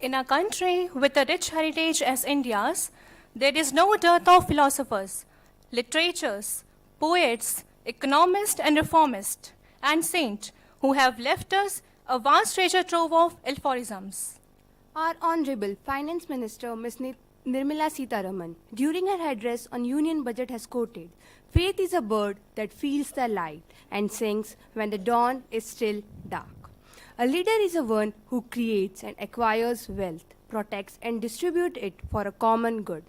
In a country with a rich heritage as India's, there is no dearth of philosophers, literatures, poets, economists and reformists, and saints who have left us a vast treasure trove of aphorisms. Our Honorable Finance Minister Ms. Nirmala Sitharaman, during her address on Union Budget, has quoted, "Faith is a bird that feels the light and sings when the dawn is still dark." A leader is a one who creates and acquires wealth, protects and distributes it for a common good.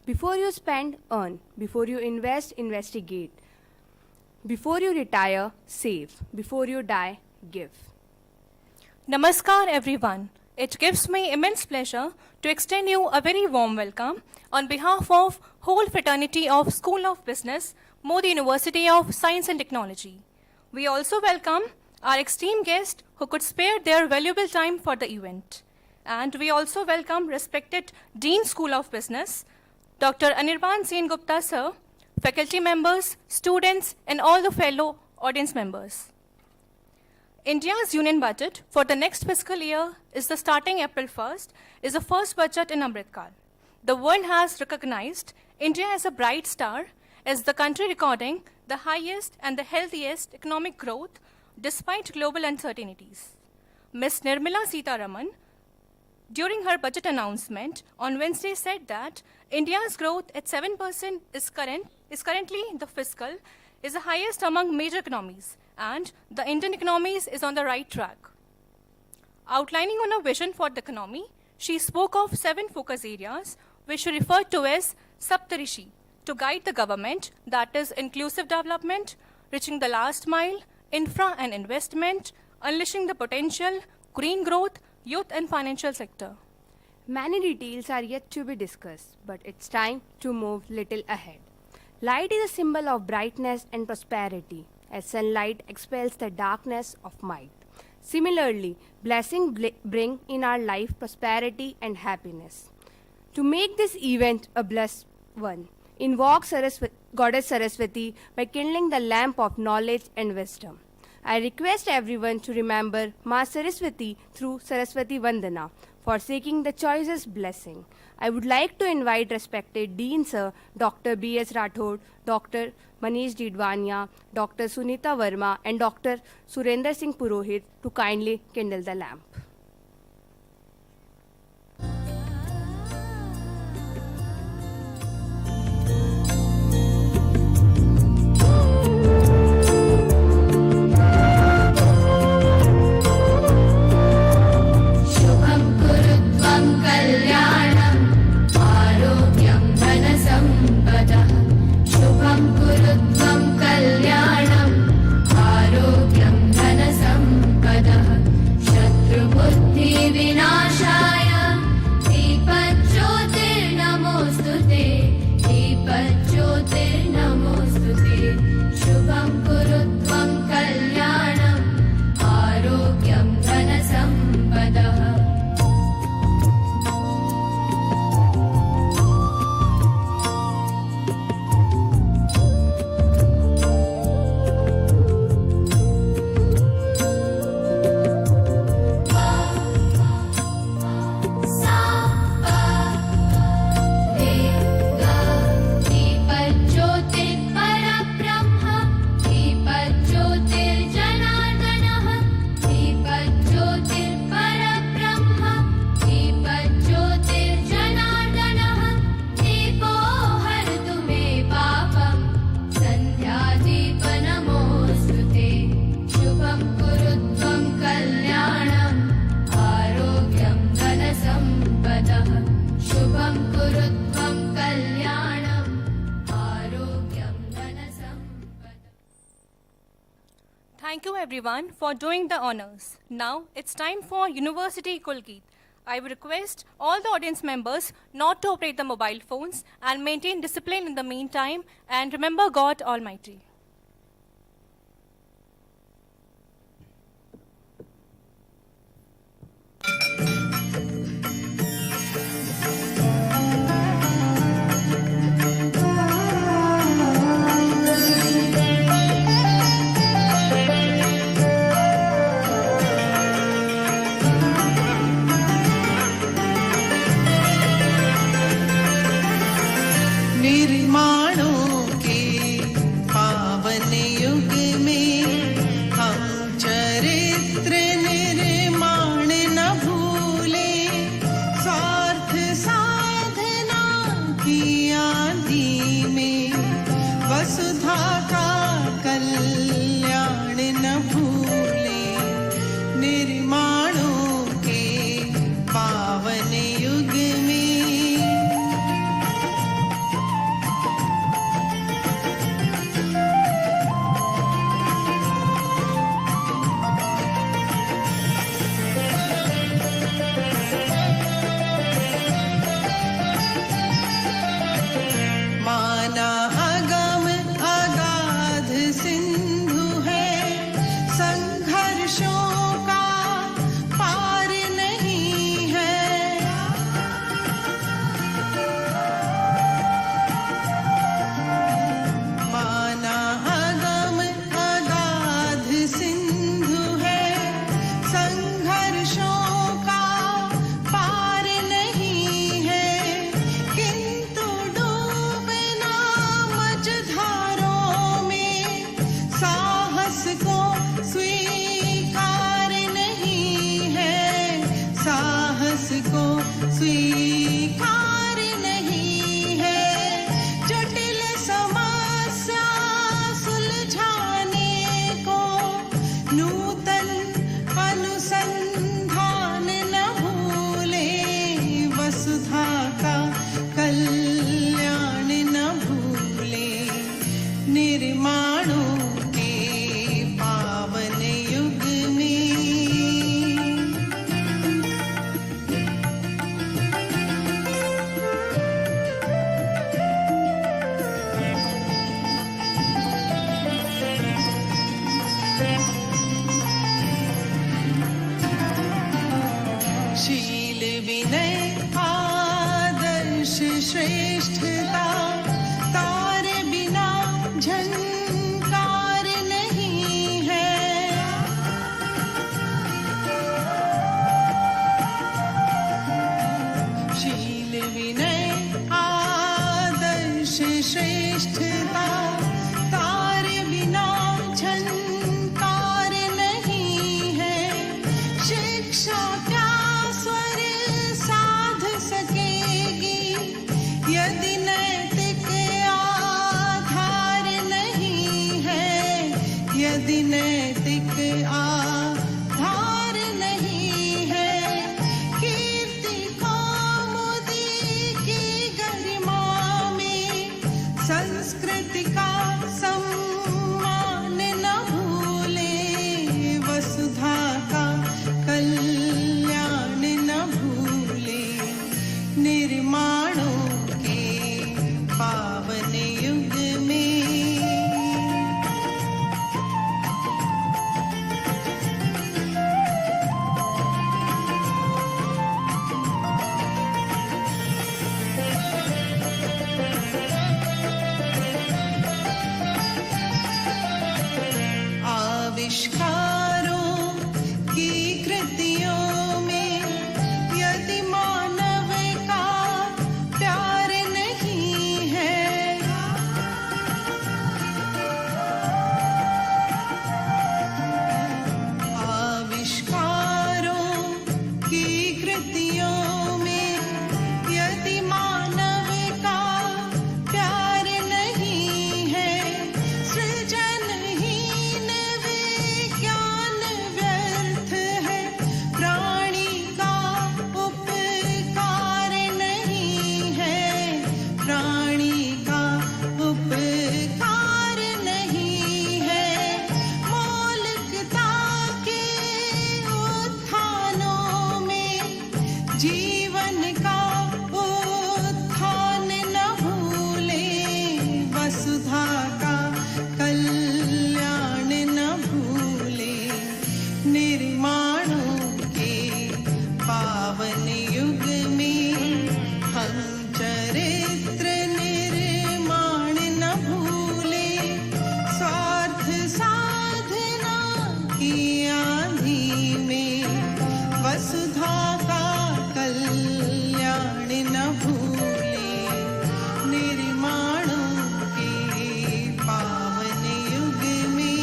Before you spend, earn. Before you invest, investigate. Before you retire, save. Before you die, give. Namaskar everyone. It gives me immense pleasure to extend you a very warm welcome on behalf of whole fraternity of School of Business, Modi University of Science and Technology. We also welcome our esteemed guests who could spare their valuable time for the event. And we also welcome respected Dean School of Business, Dr. Anirban Sen Gupta sir, faculty members, students, and all the fellow audience members. India's union budget for the next fiscal year is the starting April 1st, is the first budget in Amritkal. The world has recognized India as a bright star as the country recording the highest and the healthiest economic growth despite global uncertainties. Ms. Nirmala Sitharaman, during her budget announcement on Wednesday, said that India's growth at 7% is currently the fiscal is the highest among major economies, and the Indian economy is on the right track. Outlining on a vision for the economy, she spoke of 7 focus areas, which she referred to as Saptarishi, to guide the government, that is inclusive development, reaching the last mile, infra and investment, unleashing the potential, green growth, youth and financial sector. Many details are yet to be discussed, but it's time to move little ahead. Light is a symbol of brightness and prosperity, as sunlight expels the darkness of might. Similarly, blessings bring in our life prosperity and happiness. To make this event a blessed one, invoke Goddess Saraswati by kindling the lamp of knowledge and wisdom. I request everyone to remember Ma Saraswati through Saraswati Vandana for seeking the choicest blessing. I would like to invite respected Dean Sir Dr. B.S. Rathod, Dr. Manish Didwania, Dr. Sunita Verma and Dr. Surendra Singh Purohit to kindly kindle the lamp. Thank you everyone for doing the honors. Now it's time for University Kulgeet. I would request all the audience members not to operate the mobile phones and maintain discipline in the meantime, and remember God Almighty. नूतन अनुसंधान न भूले, वसुधा का कल्याण न भूले, निर्माणों के पावन युग में। शील विनय आदर्श श्रेष्ठता, तारे बिना झंकार नहीं है। शील विनय आदर्श श्रेष्ठता, तारे बिना झंकार नहीं है। शिक्षा क्या स्वर साध सकेगी, यदि नैतिक आधार नहीं है, यदि नैतिक आधार नहीं है। कीर्ति कौमुदी की गरिमा में, संस्कृति का सम्मान न भूले, वसुधा का कल्याण न भूले, निर्माणों के पावन युग में। आविष्कारों की कृतियों में, यदि मानव का प्यार नहीं है, आविष्कारों की कृतियों में, यदि मानव का प्यार नहीं है, सृजनहीन विज्ञान व्यर्थ है, प्राणी का उपकार नहीं है, प्राणी का उपकार नहीं है। मौलिकता के उत्थानों में, जीवन का उत्थान न भूले, वसुधा का कल्याण न भूले, निर्माणों के पावन युग में। हम चरित्र निर्माण न भूले, स्वार्थ साधना की आंधी में, वसुधा का कल्याण न भूले, निर्माणों के पावन युग में,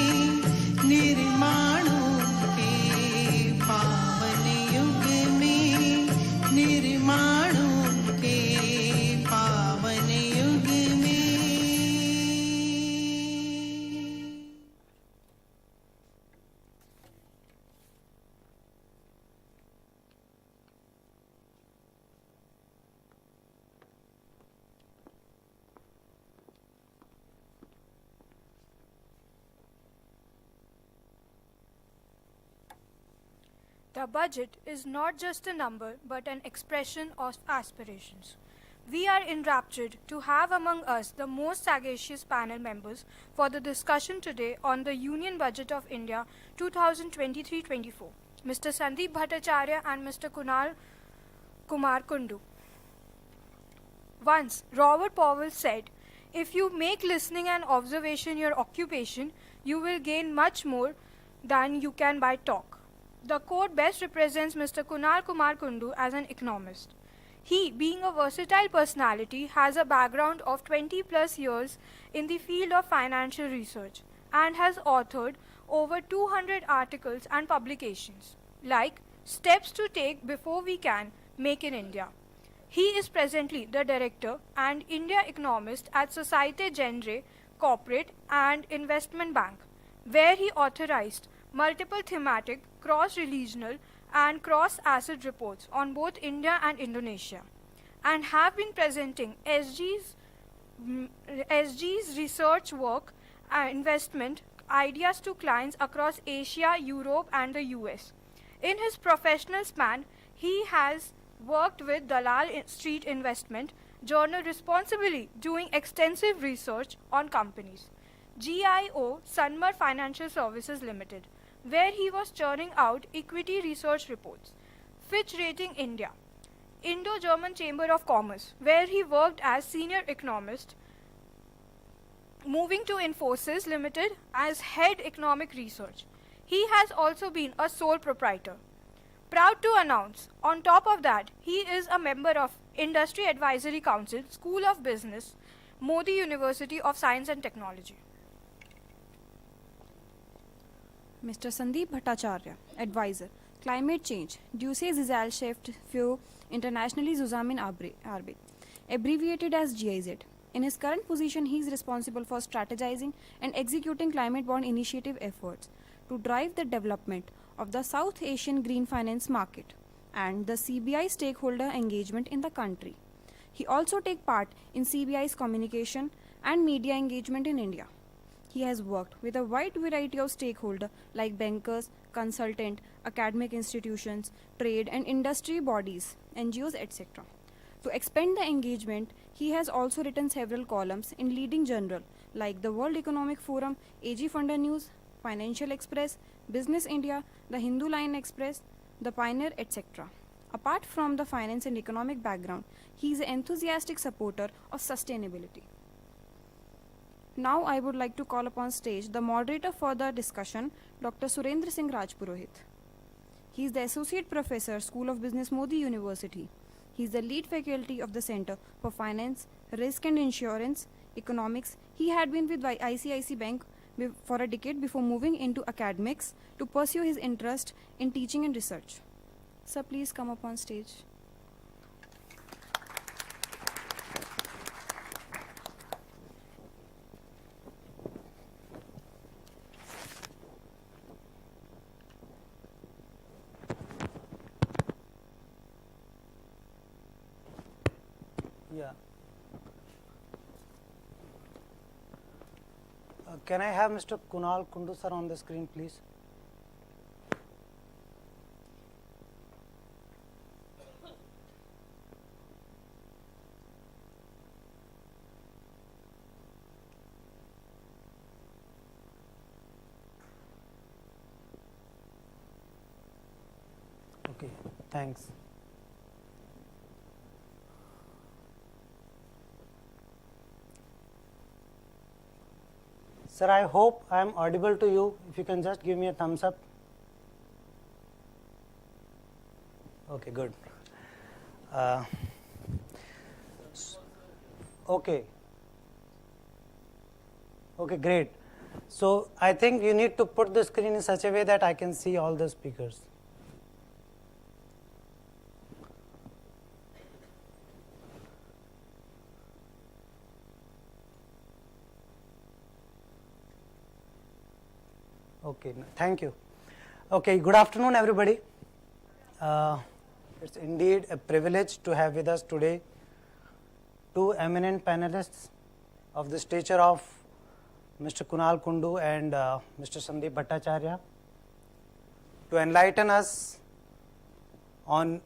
निर्माणों के पावन युग में, निर्माणों के पावन युग में। The budget is not just a number but an expression of aspirations. We are enraptured to have among us the most sagacious panel members for the discussion today on the Union Budget of India 2023-24, Mr. Sandeep Bhattacharya and Mr. Kunal Kumar Kundu. Once, Robert Powell said, "If you make listening and observation your occupation, you will gain much more than you can by talk." The quote best represents Mr. Kunal Kumar Kundu as an economist. He, being a versatile personality, has a background of 20 plus years in the field of financial research and has authored over 200 articles and publications, like Steps to Take Before We Can Make in India. He is presently the Director and India Economist at Societe Generale Corporate and Investment Bank, where he authorized multiple thematic, cross-regional and cross-asset reports on both India and Indonesia, and have been presenting SG's research work and investment ideas to clients across Asia, Europe and the US. In his professional span, he has worked with Dalal Street Investment Journal responsibly doing extensive research on companies. GIO Sunmar Financial Services Limited, where he was churning out equity research reports. Fitch Rating India, Indo-German Chamber of Commerce, where he worked as senior economist, moving to Infosys Limited as head economic research. He has also been a sole proprietor. Proud to announce, on top of that, he is a member of Industry Advisory Council, School of Business, Modi University of Science and Technology. Mr. Sandeep Bhattacharya, Advisor, Climate Change, Duce Gesellschaft für internationally Zusammenarbeit, abbreviated as GIZ. In his current position, he is responsible for strategizing and executing climate bond initiative efforts to drive the development of the South Asian green finance market and the CBI stakeholder engagement in the country. He also takes part in CBI's communication and media engagement in India. He has worked with a wide variety of stakeholders like bankers, consultants, academic institutions, trade and industry bodies, NGOs, etc. To expand the engagement, he has also written several columns in leading journals like the World Economic Forum, AG Funder News, Financial Express, Business India, the Hindu Line Express, the Pioneer, etc. Apart from the finance and economic background, he is an enthusiastic supporter of sustainability. Now I would like to call upon stage the moderator for the discussion, Dr. Surendra Singh Rajpurohit. He is the Associate Professor, School of Business, Modi University. He is the lead faculty of the Center for Finance, Risk and Insurance, Economics. He had been with ICICI Bank for a decade before moving into academics to pursue his interest in teaching and research. Sir, please come up on stage. Yeah. Can I have Mr. Kunal Kundu sir on the screen, please? Okay, thanks. Sir, I hope I am audible to you. If you can just give me a thumbs up. Okay, good. Okay. Okay, great. So I think you need to put the screen in such a way that I can see all the speakers. Okay, thank you. Okay, good afternoon, everybody. It's indeed a privilege to have with us today two eminent panelists of the stature of Mr. Kunal Kundu and Mr. Sandeep Bhattacharya to enlighten us on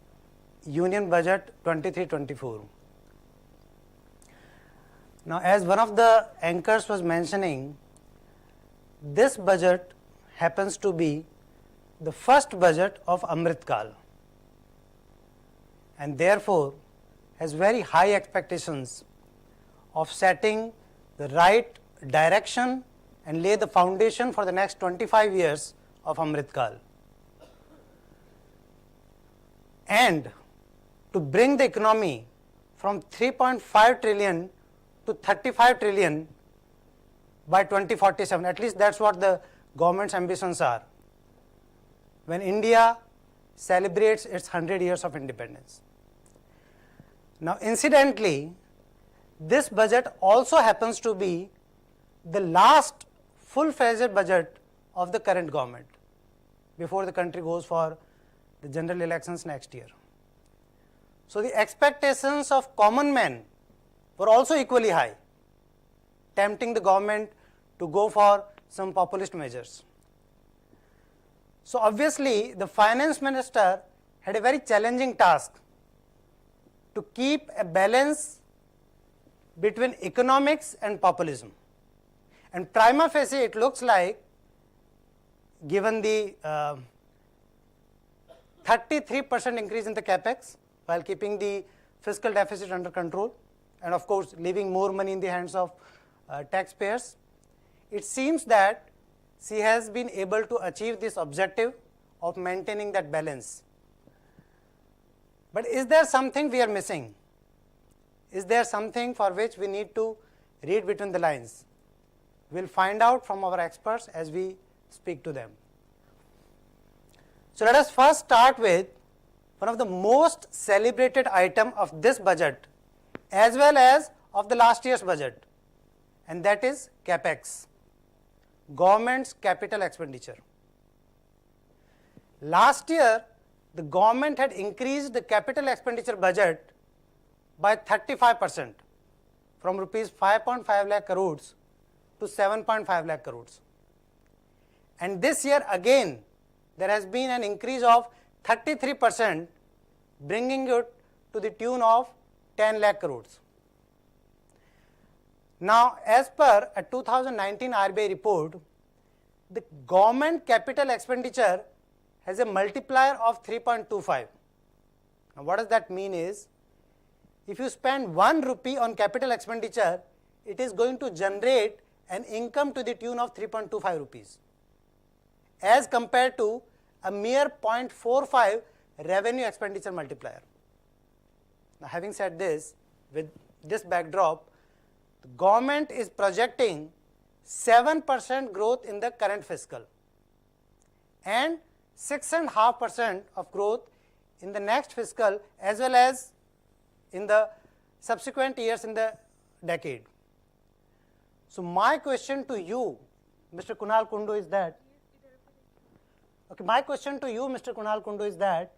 Union Budget 23-24. Now, as one of the anchors was mentioning, this budget happens to be the first budget of Amrit Kal and therefore has very high expectations of setting the right direction and lay the foundation for the next 25 years of Amrit Kal, and to bring the economy from 3.5 trillion to 35 trillion by 2047. At least that's what the government's ambitions are when India celebrates its 100 years of independence. Now, incidentally, this budget also happens to be the last full-fledged budget of the current government. before the country goes for the general elections next year. So the expectations of common men were also equally high, tempting the government to go for some populist measures. So obviously the finance minister had a very challenging task to keep a balance between economics and populism. And prima facie it looks like, given the 33% increase in the capex while keeping the fiscal deficit under control and of course leaving more money in the hands of taxpayers, it seems that she has been able to achieve this objective of maintaining that balance. But is there something we are missing? Is there something for which we need to read between the lines? We will find out from our experts as we speak to them. So let us first start with one of the most celebrated item of this budget as well as of the last year's budget, and that is capex, government's capital expenditure. Last year the government had increased the capital expenditure budget by 35% from rupees 5.5 lakh crores to 7.5 lakh crores. And this year again there has been an increase of 33%, bringing it to the tune of 10 lakh crores. Now as per a 2019 RBI report, the government capital expenditure has a multiplier of 3.25. Now what does that mean is, if you spend 1 rupee on capital expenditure, it is going to generate an income to the tune of 3.25 rupees as compared to a mere 0.45 revenue expenditure multiplier. Now having said this, with this backdrop, the government is projecting 7% growth in the current fiscal and 6.5% of growth in the next fiscal as well as in the subsequent years in the decade. So my question to you, Mr. Kunal Kundu, is that,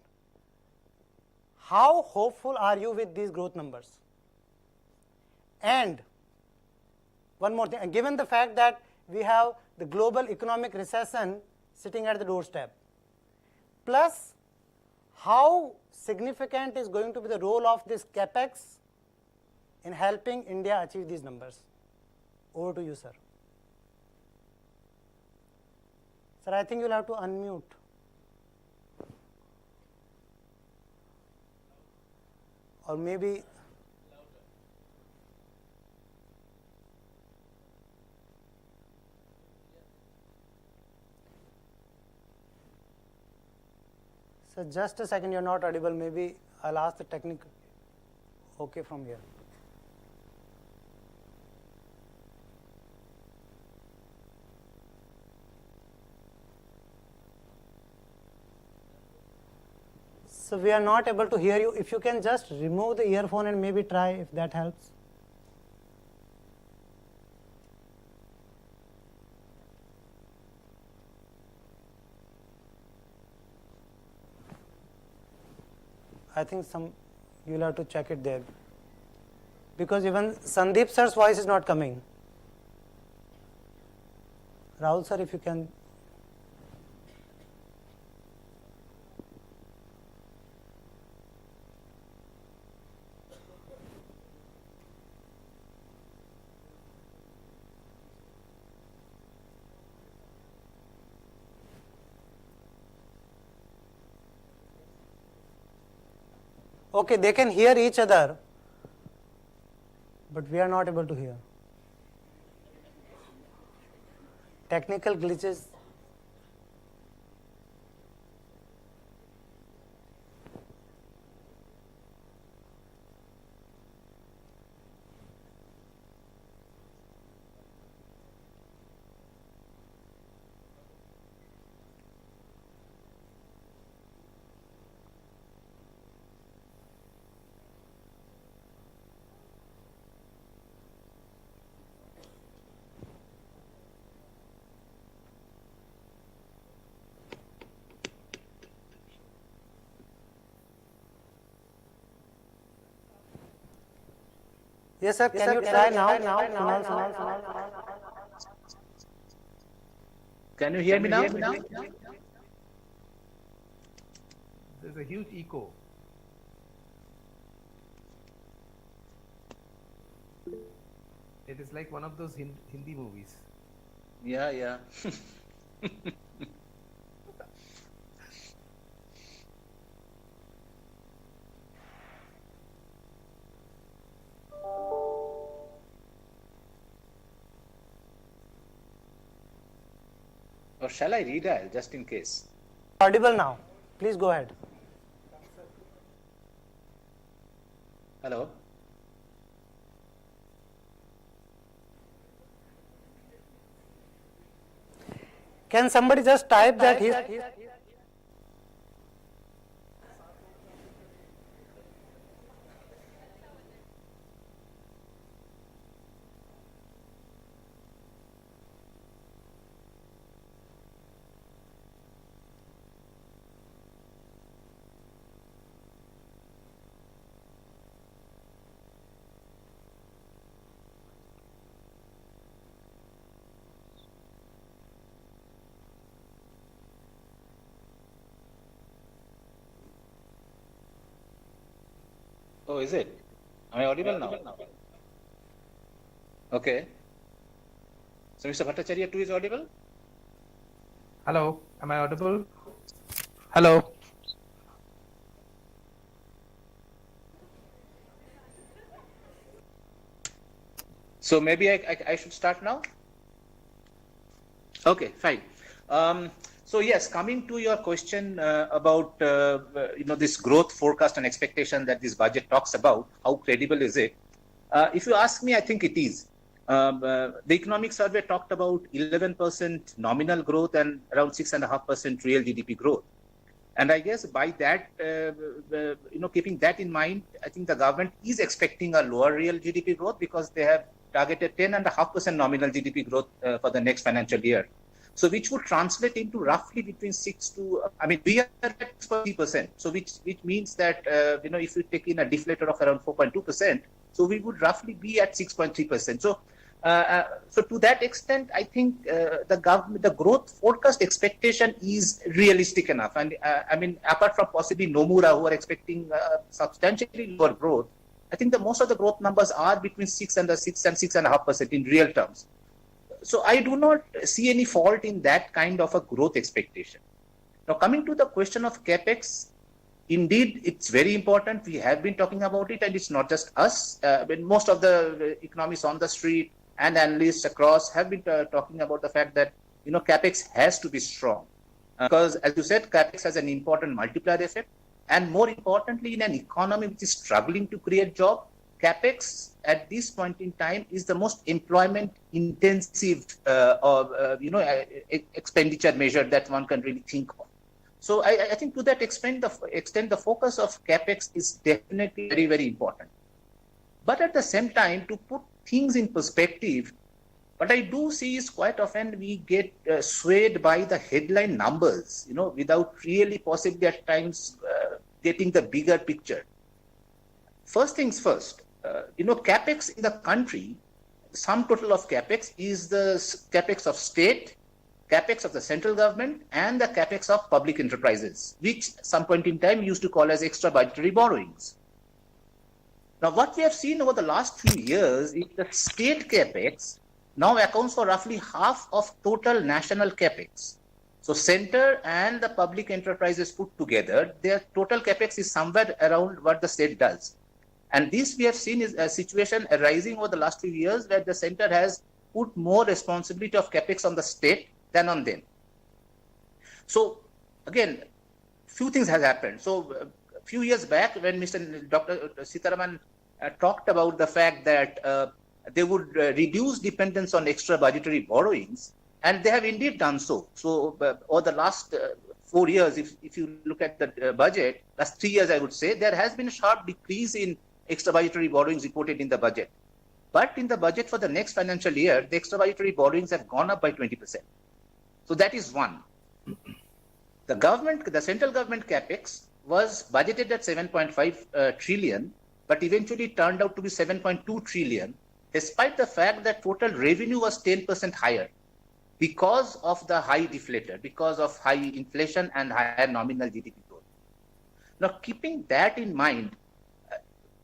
how hopeful are you with these growth numbers? And one more thing, given the fact that we have the global economic recession sitting at the doorstep, plus how significant is going to be the role of this capex in helping India achieve these numbers? Over to you, sir. Sir, I think you'll have to unmute. Or maybe so just a second, you're not audible. Maybe I'll ask the technical. Okay, from here. So we are not able to hear you. If you can just remove the earphone and maybe try if that helps. I think you'll have to check it there, because even Sandeep sir's voice is not coming. Rahul sir, if you can. Okay, they can hear each other, but we are not able to hear. Technical glitches. Yes, sir. Can you try now? Kunal, Can you hear me now? There's a huge echo. It is like one of those Hindi movies. Yeah, yeah. Or shall I redial just in case? audible now. Please go ahead. Hello? Can somebody just type that he's Oh, is it? Am I audible now? Okay. So Mr. Bhattacharya too is audible? Hello, am I audible? Hello. So maybe I should start now? Okay, fine. So yes, coming to your question about this growth forecast and expectation that this budget talks about, how credible is it? If you ask me, I think it is. The economic survey talked about 11% nominal growth and around 6.5% real GDP growth. And I guess by that, keeping that in mind, I think the government is expecting a lower real GDP growth because they have targeted 10.5% nominal GDP growth for the next financial year. So which would translate into roughly between 6 to, we are at 6.3%. So which means that, if you take in a deflator of around 4.2%, so we would roughly be at 6.3%. So to that extent, I think the growth forecast expectation is realistic enough. And apart from possibly Nomura, who are expecting substantially lower growth, I think most of the growth numbers are between 6 and 6.5% in real terms. So I do not see any fault in that kind of a growth expectation. Now, coming to the question of capex, indeed, it's very important. We have been talking about it, and it's not just us. Most of the economists on the street and analysts across have been talking about the fact that capex has to be strong, because, as you said, capex has an important multiplier effect, and more importantly, in an economy which is struggling to create jobs, capex at this point in time is the most employment intensive expenditure measure that one can really think of. So I think to that extent, the focus of capex is definitely very, very important. But at the same time, to put things in perspective, what I do see is quite often we get swayed by the headline numbers, without really possibly at times getting the bigger picture. First things first, capex in the country, sum total of capex is the capex of state, capex of the central government, and the capex of public enterprises, which some point in time used to call as extra budgetary borrowings. Now, what we have seen over the last few years is the state capex now accounts for roughly half of total national capex. So center and the public enterprises put together, their total capex is somewhere around what the state does. And this we have seen is a situation arising over the last few years where the center has put more responsibility of capex on the state than on them. So again, few things has happened. So a few years back, when Dr. Sitaraman talked about the fact that they would reduce dependence on extra budgetary borrowings, and they have indeed done so. So over the last 4 years, if you look at the budget, last 3 years, I would say, there has been a sharp decrease in extra budgetary borrowings reported in the budget. But in the budget for the next financial year, the extra budgetary borrowings have gone up by 20%. So that is one. The central government capex was budgeted at 7.5 trillion, but eventually turned out to be 7.2 trillion, despite the fact that total revenue was 10% higher because of the high deflator, because of high inflation and higher nominal GDP growth. Now, keeping that in mind,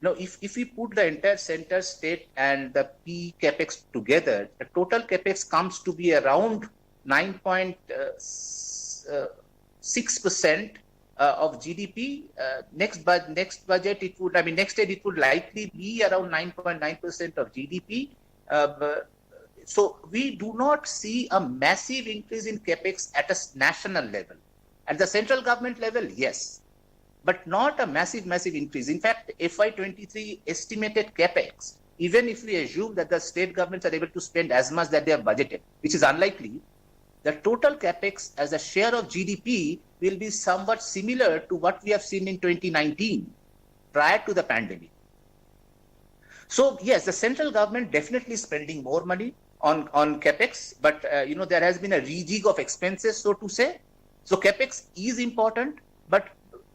now if we put the entire center, state, and the P capex together, the total capex comes to be around 9.6% of GDP. Next budget, it would, I mean, next year it would likely be around 9.9% of GDP. So we do not see a massive increase in capex at a national level. At the central government level, yes, but not a massive increase. In fact, FY23 estimated capex, even if we assume that the state governments are able to spend as much that they have budgeted, which is unlikely, the total capex as a share of GDP will be somewhat similar to what we have seen in 2019 prior to the pandemic. So yes, the central government definitely spending more money on capex, but there has been a rejig of expenses, so to say. So capex is important, but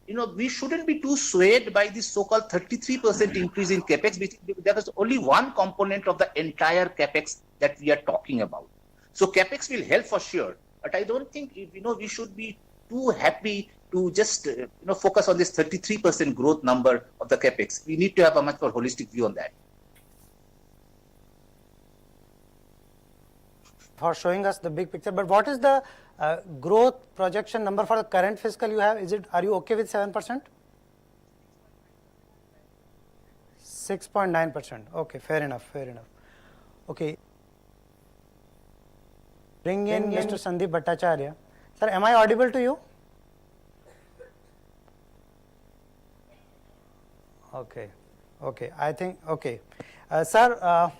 we shouldn't be too swayed by this so-called 33% increase in capex, which there is only one component of the entire capex that we are talking about. So capex will help for sure, but I don't think we should be too happy to just focus on this 33% growth number of the capex. We need to have a much more holistic view on that. For showing us the big picture, but what is the growth projection number for the current fiscal you have? Are you okay with 7%? 6.9%. Okay, fair enough. Okay. Bring in Mr. Sandeep Bhattacharya. Sir, am I audible to you? Okay. I think, okay. Sir,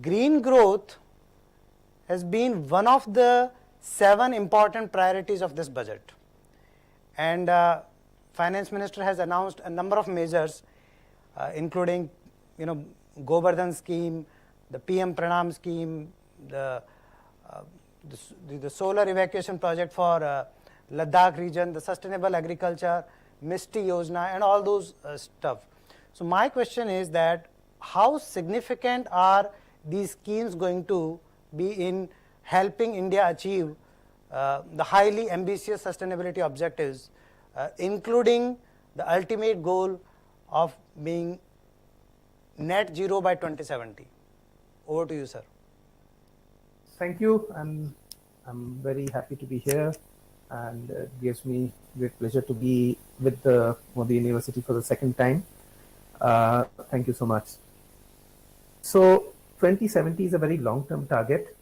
green growth has been one of the 7 important priorities of this budget, and Finance Minister has announced a number of measures, including Govardhan scheme, the PM Pranam scheme, the solar evacuation project for Ladakh region, the sustainable agriculture, Misty Yojana, and all those stuff. So my question is that how significant are these schemes going to be in helping India achieve the highly ambitious sustainability objectives, including the ultimate goal of being net zero by 2070? Over to you, sir. Thank you. I'm very happy to be here, and it gives me great pleasure to be with the Modi University for the second time. Thank you so much. So 2070 is a very long-term target,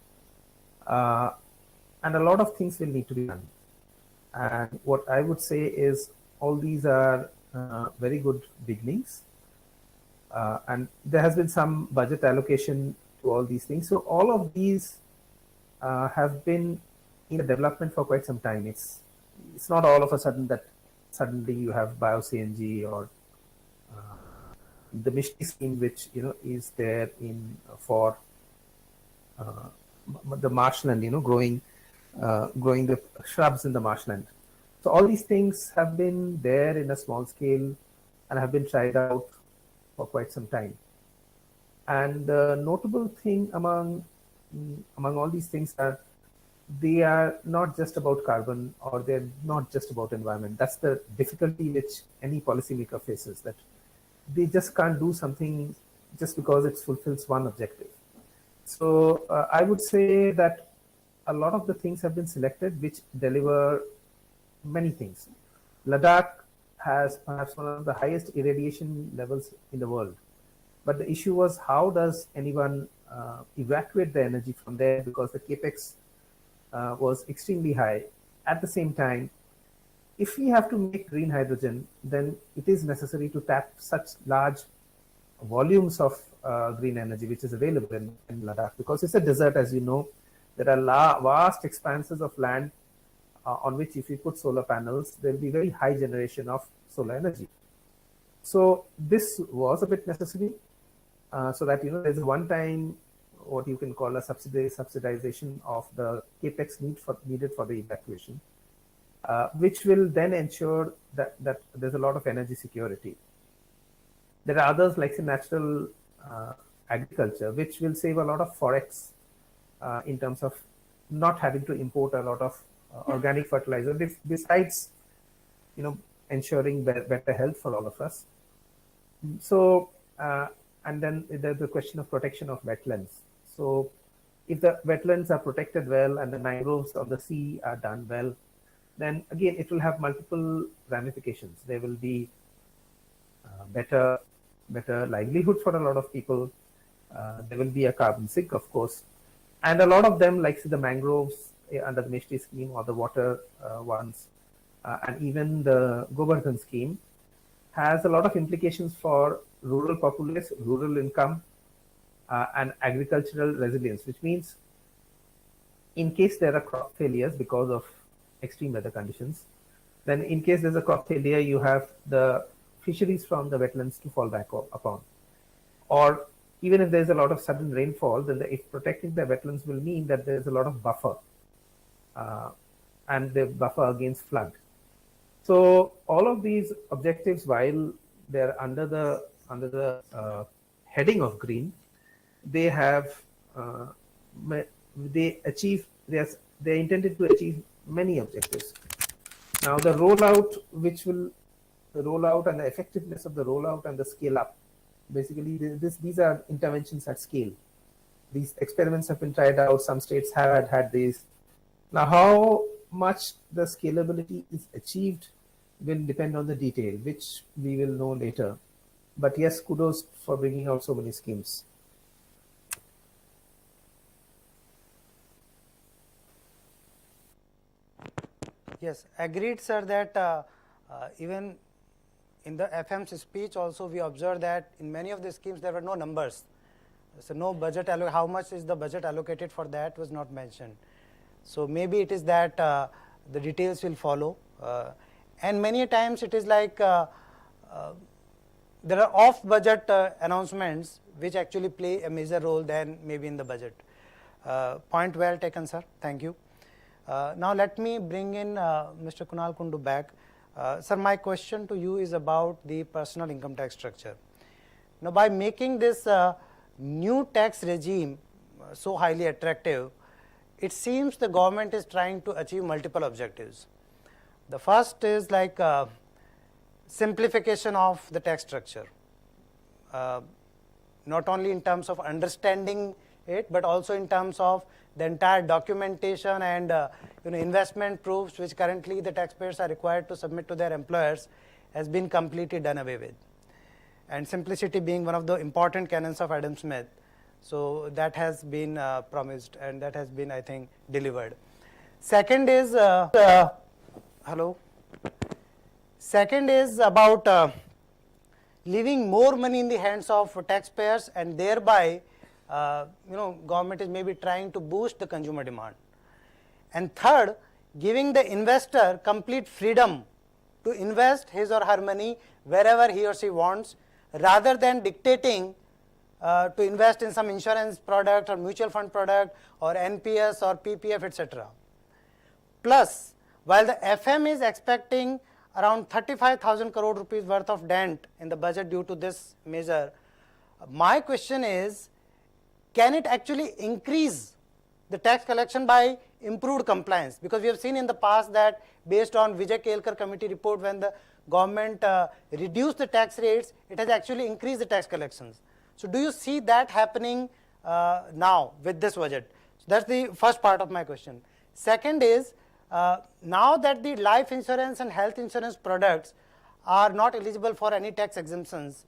and a lot of things will need to be done. And what I would say is all these are very good beginnings, and there has been some budget allocation to all these things. So all of these have been in the development for quite some time. It's not all of a sudden that suddenly you have bio-CNG or the Mishti scheme, which is there for the marshland, growing the shrubs in the marshland. So all these things have been there in a small scale and have been tried out for quite some time. And the notable thing among all these things are they are not just about carbon, or they're not just about environment. That's the difficulty which any policymaker faces, that they just can't do something just because it fulfills one objective. So I would say that a lot of the things have been selected which deliver many things. Ladakh has perhaps one of the highest irradiation levels in the world. But the issue was, how does anyone evacuate the energy from there, because the capex was extremely high. At the same time, if we have to make green hydrogen, then it is necessary to tap such large volumes of green energy which is available in Ladakh, because it's a desert, as you know. There are vast expanses of land on which, if you put solar panels, there will be very high generation of solar energy. So this was a bit necessary, so that there's a one-time, what you can call a subsidization of the capex needed for the evacuation, which will then ensure that there's a lot of energy security. There are others like say natural agriculture, which will save a lot of forex in terms of not having to import a lot of organic fertilizer, besides ensuring better health for all of us. So, and then there's the question of protection of wetlands. So, if the wetlands are protected well and the mangroves of the sea are done well, then again it will have multiple ramifications. There will be better livelihood for a lot of people. There will be a carbon sink, of course, and a lot of them, like say, the mangroves under the Mishti scheme or the water ones, and even the Govardhan scheme, has a lot of implications for rural populace, rural income, and agricultural resilience, which means in case there are crop failures because of extreme weather conditions, then in case there's a crop failure, you have the fisheries from the wetlands to fall back upon. Or even if there's a lot of sudden rainfall, then if protecting the wetlands will mean that there's a lot of buffer, and the buffer against flood. So all of these objectives, while they're under the heading of green, they have they're intended to achieve many objectives. Now the rollout and the effectiveness of the rollout and the scale up, basically these are interventions at scale. These experiments have been tried out. Some states have had these. Now how much the scalability is achieved will depend on the detail, which we will know later. But yes, kudos for bringing out so many schemes. Yes, agreed, sir, that even in the FM's speech also we observed that in many of the schemes there were no numbers. So no budget, how much is the budget allocated for that was not mentioned. So maybe it is that the details will follow. And many times it is like there are off-budget announcements which actually play a major role than maybe in the budget. Point well taken, sir. Thank you. Now let me bring in Mr. Kunal Kundu back. Sir, my question to you is about the personal income tax structure. Now, by making this new tax regime so highly attractive, it seems the government is trying to achieve multiple objectives. The first is like simplification of the tax structure, not only in terms of understanding it, but also in terms of the entire documentation and investment proofs which currently the taxpayers are required to submit to their employers has been completely done away with. And simplicity being one of the important canons of Adam Smith, so that has been promised and that has been, I think, delivered. Second is Second is about leaving more money in the hands of taxpayers, and thereby government is maybe trying to boost the consumer demand. And third, giving the investor complete freedom to invest his or her money wherever he or she wants, rather than dictating to invest in some insurance product or mutual fund product or NPS or PPF, etc. Plus, while the FM is expecting around 35,000 crore rupees worth of dent in the budget due to this measure, my question is, can it actually increase the tax collection by improved compliance? Because we have seen in the past that based on Vijay Kelkar committee report, when the government reduced the tax rates, it has actually increased the tax collections. So do you see that happening now with this budget? So that's the first part of my question. Second is, now that the life insurance and health insurance products are not eligible for any tax exemptions,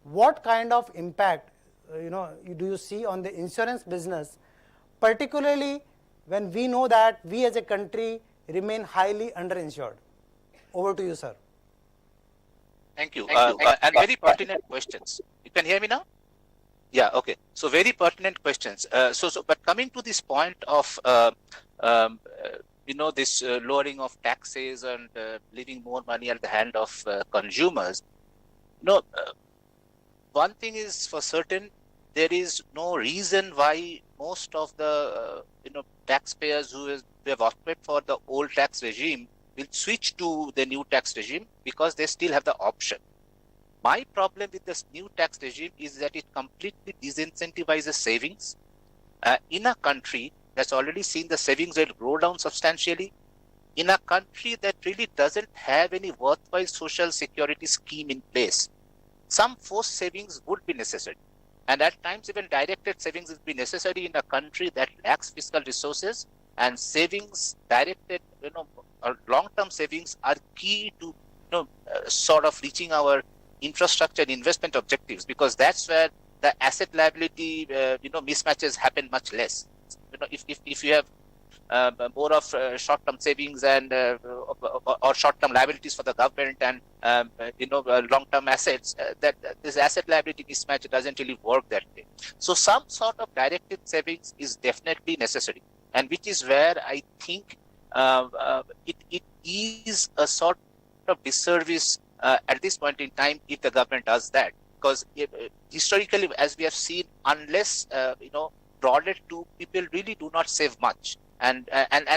what kind of impact do you see on the insurance business, particularly when we know that we as a country remain highly underinsured? Over to you, sir. Thank you. And very pertinent questions. You can hear me now? Yeah, okay. So very pertinent questions. But coming to this point of this lowering of taxes and leaving more money at the hand of consumers, one thing is for certain, there is no reason why most of the taxpayers who have opted for the old tax regime will switch to the new tax regime, because they still have the option. My problem with this new tax regime is that it completely disincentivizes savings in a country that's already seen the savings rate grow down substantially, in a country that really doesn't have any worthwhile social security scheme in place. Some forced savings would be necessary. And at times, even directed savings would be necessary in a country that lacks fiscal resources. And savings directed, or long-term savings are key to, sort of reaching our infrastructure and investment objectives, because that's where the asset liability, mismatches happen much less. If you have more of short-term savings and or short-term liabilities for the government and long-term assets, that this asset liability mismatch doesn't really work that way. So some sort of directed savings is definitely necessary, and which is where I think it is a sort of disservice at this point in time if the government does that, because historically, as we have seen, unless broadened to people really do not save much. And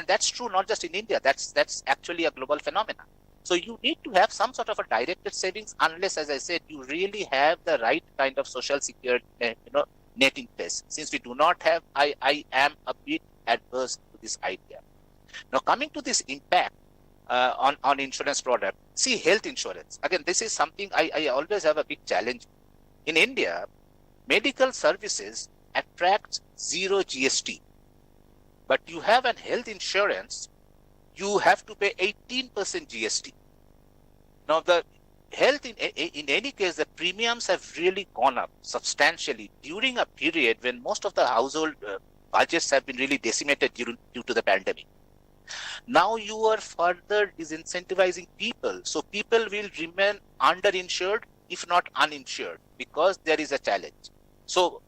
that's true not just in India. That's actually a global phenomenon. So you need to have some sort of a directed savings, unless, as I said, you really have the right kind of social security, net in place. Since we do not have, I am a bit adverse to this idea. Now, coming to this impact on insurance product, see, health insurance. Again, this is something I always have a big challenge. In India, medical services attract zero GST. But you have an health insurance, you have to pay 18% GST. Now, the health, in any case, the premiums have really gone up substantially during a period when most of the household budgets have been really decimated due to the pandemic. Now you are further disincentivizing people. So people will remain underinsured, if not uninsured, because there is a challenge. So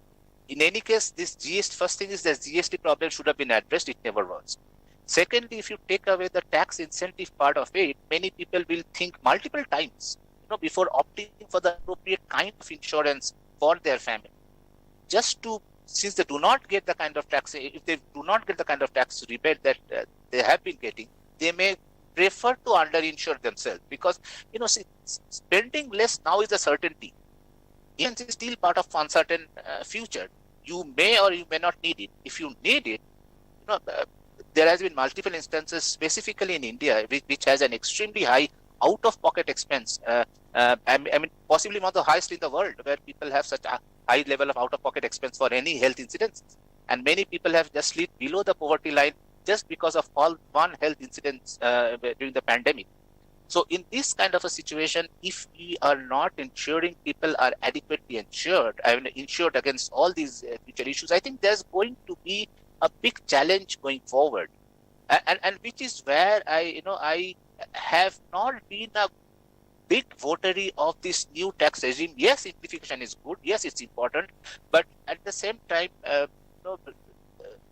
in any case, this GST, first thing is that GST problem should have been addressed. It never was. Secondly, if you take away the tax incentive part of it, many people will think multiple times, before opting for the appropriate kind of insurance for their family. Since they do not get the kind of tax, if they do not get the kind of tax rebate that they have been getting, they may prefer to underinsure themselves, because, spending less now is a certainty. Insurance is still part of uncertain future. You may or you may not need it. If you need it, there has been multiple instances, specifically in India, which has an extremely high out-of-pocket expense. I mean, possibly one of the highest in the world, where people have such a high level of out-of-pocket expense for any health incidents. And many people have just slid below the poverty line just because of one health incident during the pandemic. So in this kind of a situation, if we are not ensuring people are adequately insured against all these future issues, I think there's going to be a big challenge going forward. And which is where I have not been a big votary of this new tax regime. Yes, simplification is good. Yes, it's important. But at the same time,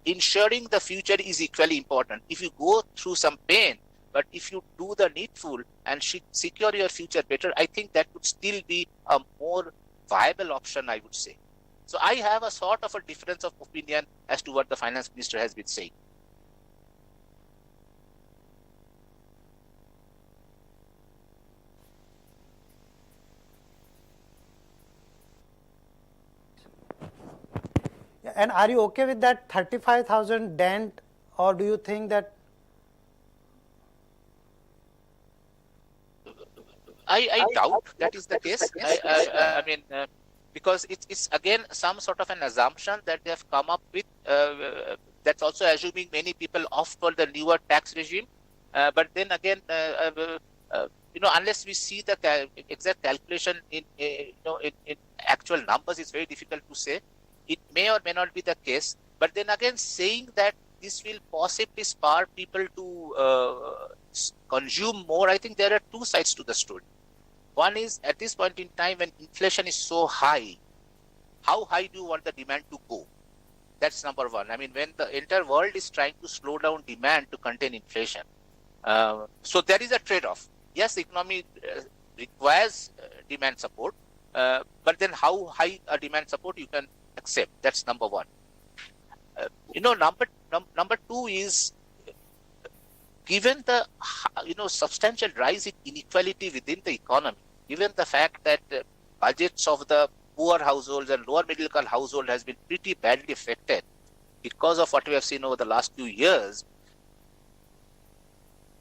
ensuring the future is equally important. If you go through some pain, but if you do the needful and secure your future better, I think that would still be a more viable option, I would say. So I have a sort of a difference of opinion as to what the finance minister has been saying. And are you okay with that 35,000 dent, or do you think that I doubt that is the case. I mean, because it's again some sort of an assumption that they have come up with. That's also assuming many people opt for the newer tax regime. But then again, unless we see the exact calculation in actual numbers, it's very difficult to say. It may or may not be the case. But then again, saying that this will possibly spur people to consume more, I think there are two sides to the story. One is, at this point in time when inflation is so high, how high do you want the demand to go? That's number one. I mean, when the entire world is trying to slow down demand to contain inflation. So there is a trade-off. Yes, the economy requires demand support, but then how high a demand support you can accept? That's number one. Number two is, given the substantial rise in inequality within the economy, given the fact that budgets of the poor households and lower middle class household has been pretty badly affected because of what we have seen over the last few years.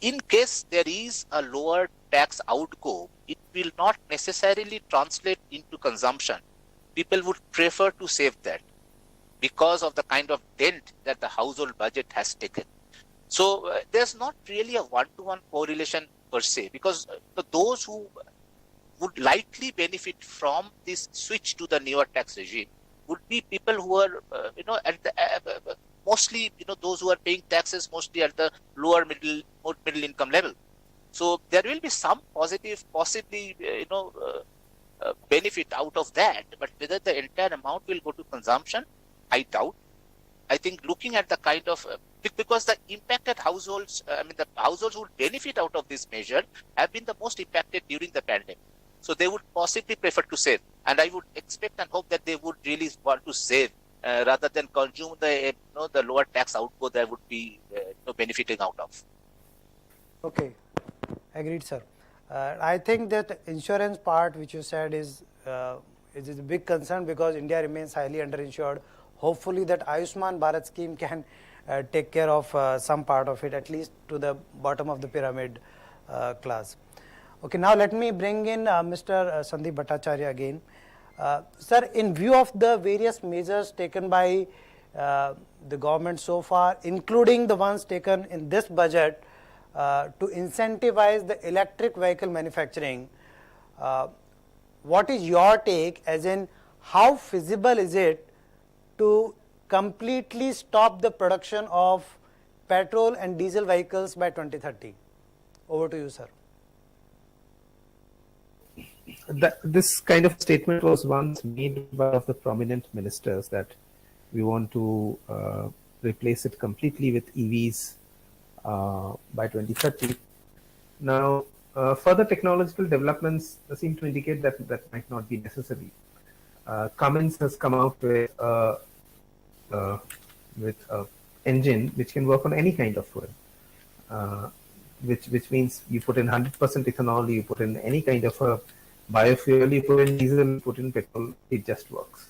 In case there is a lower tax outgo, it will not necessarily translate into consumption. People would prefer to save that because of the kind of dent that the household budget has taken. So there's not really a one-to-one correlation per se, because those who would likely benefit from this switch to the newer tax regime would be people who are, at the mostly, those who are paying taxes mostly at the lower middle income level. So there will be some positive, possibly, benefit out of that, but whether the entire amount will go to consumption, I doubt. I think looking at the kind of, because the impacted households, the households who benefit out of this measure have been the most impacted during the pandemic. So they would possibly prefer to save. And I would expect and hope that they would really want to save rather than consume the lower tax outgo they would be benefiting out of. Okay, agreed, sir. I think that insurance part which you said is a big concern because India remains highly underinsured. Hopefully that Ayushman Bharat scheme can take care of some part of it, at least to the bottom of the pyramid class. Okay, now let me bring in Mr. Sandeep Bhattacharya again. Sir, in view of the various measures taken by the government so far, including the ones taken in this budget to incentivize the electric vehicle manufacturing, what is your take, as in how feasible is it to completely stop the production of petrol and diesel vehicles by 2030? Over to you, sir. This kind of statement was once made by one of the prominent ministers that we want to replace it completely with EVs by 2030. Now, further technological developments seem to indicate that that might not be necessary. Cummins has come out with an engine which can work on any kind of fuel, which means you put in 100% ethanol, you put in any kind of a biofuel, you put in diesel, you put in petrol, it just works.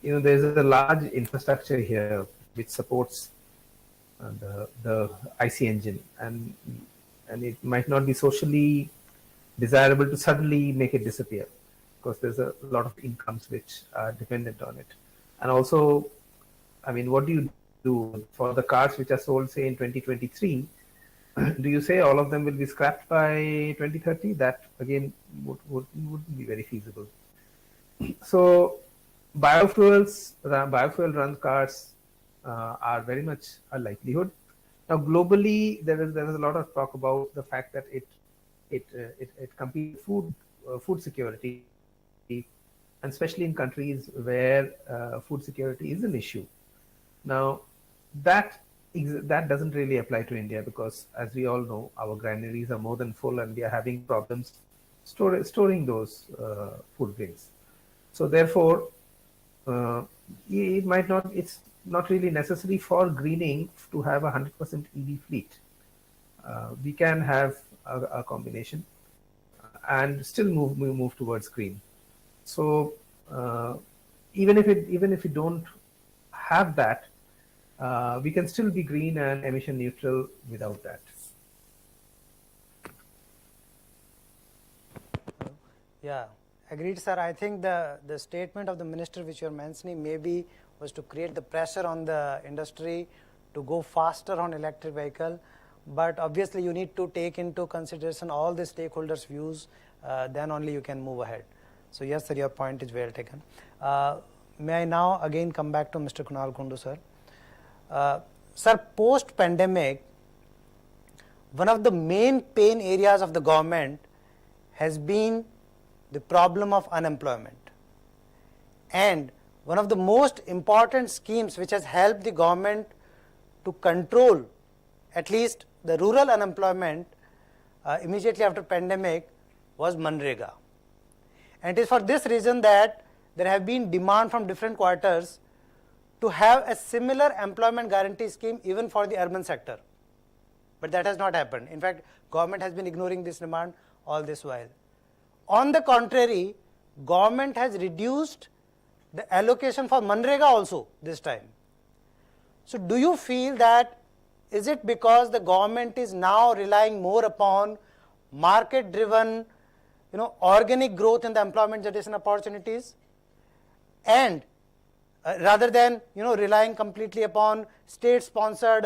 There's a large infrastructure here which supports the IC engine, and it might not be socially desirable to suddenly make it disappear because there's a lot of incomes which are dependent on it. And also, what do you do for the cars which are sold, say, in 2023? Do you say all of them will be scrapped by 2030? That again wouldn't be very feasible. So biofuel run cars are very much a likelihood. Now globally, there is a lot of talk about the fact that it competes with food security, and especially in countries where food security is an issue. Now that doesn't really apply to India because, as we all know, our granaries are more than full and we are having problems storing those food grains. So therefore, it's not really necessary for greening to have a 100% EV fleet. We can have a combination and still move towards green. So even if we don't have that, we can still be green and emission neutral without that. Yeah, agreed, sir. I think the statement of the minister which you are mentioning maybe was to create the pressure on the industry to go faster on electric vehicle, but obviously you need to take into consideration all the stakeholders' views, then only you can move ahead. So yes, sir, your point is well taken. May I now again come back to Mr. Kunal Kundu, sir. Sir, post-pandemic, one of the main pain areas of the government has been the problem of unemployment. And one of the most important schemes which has helped the government to control at least the rural unemployment immediately after pandemic was Manrega. And it is for this reason that there have been demand from different quarters to have a similar employment guarantee scheme even for the urban sector. But that has not happened. In fact, government has been ignoring this demand all this while. On the contrary, government has reduced the allocation for Manrega also this time. So do you feel that is it because the government is now relying more upon market driven, organic growth in the employment generation opportunities, and rather than relying completely upon state sponsored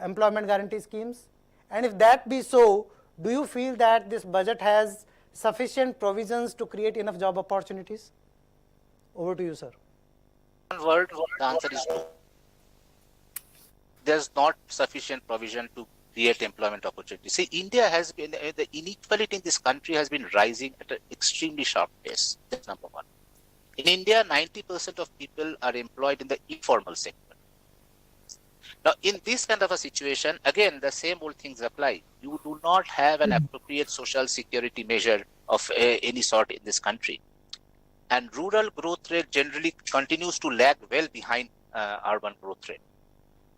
employment guarantee schemes? And if that be so, do you feel that this budget has sufficient provisions to create enough job opportunities? Over to you, sir. One word, the answer is no. There's not sufficient provision to create employment opportunities. See, India has been, the inequality in this country has been rising at an extremely sharp pace. That's number one. In India, 90% of people are employed in the informal sector. Now, in this kind of a situation, again, the same old things apply. You do not have an appropriate social security measure of any sort in this country. And rural growth rate generally continues to lag well behind urban growth rate.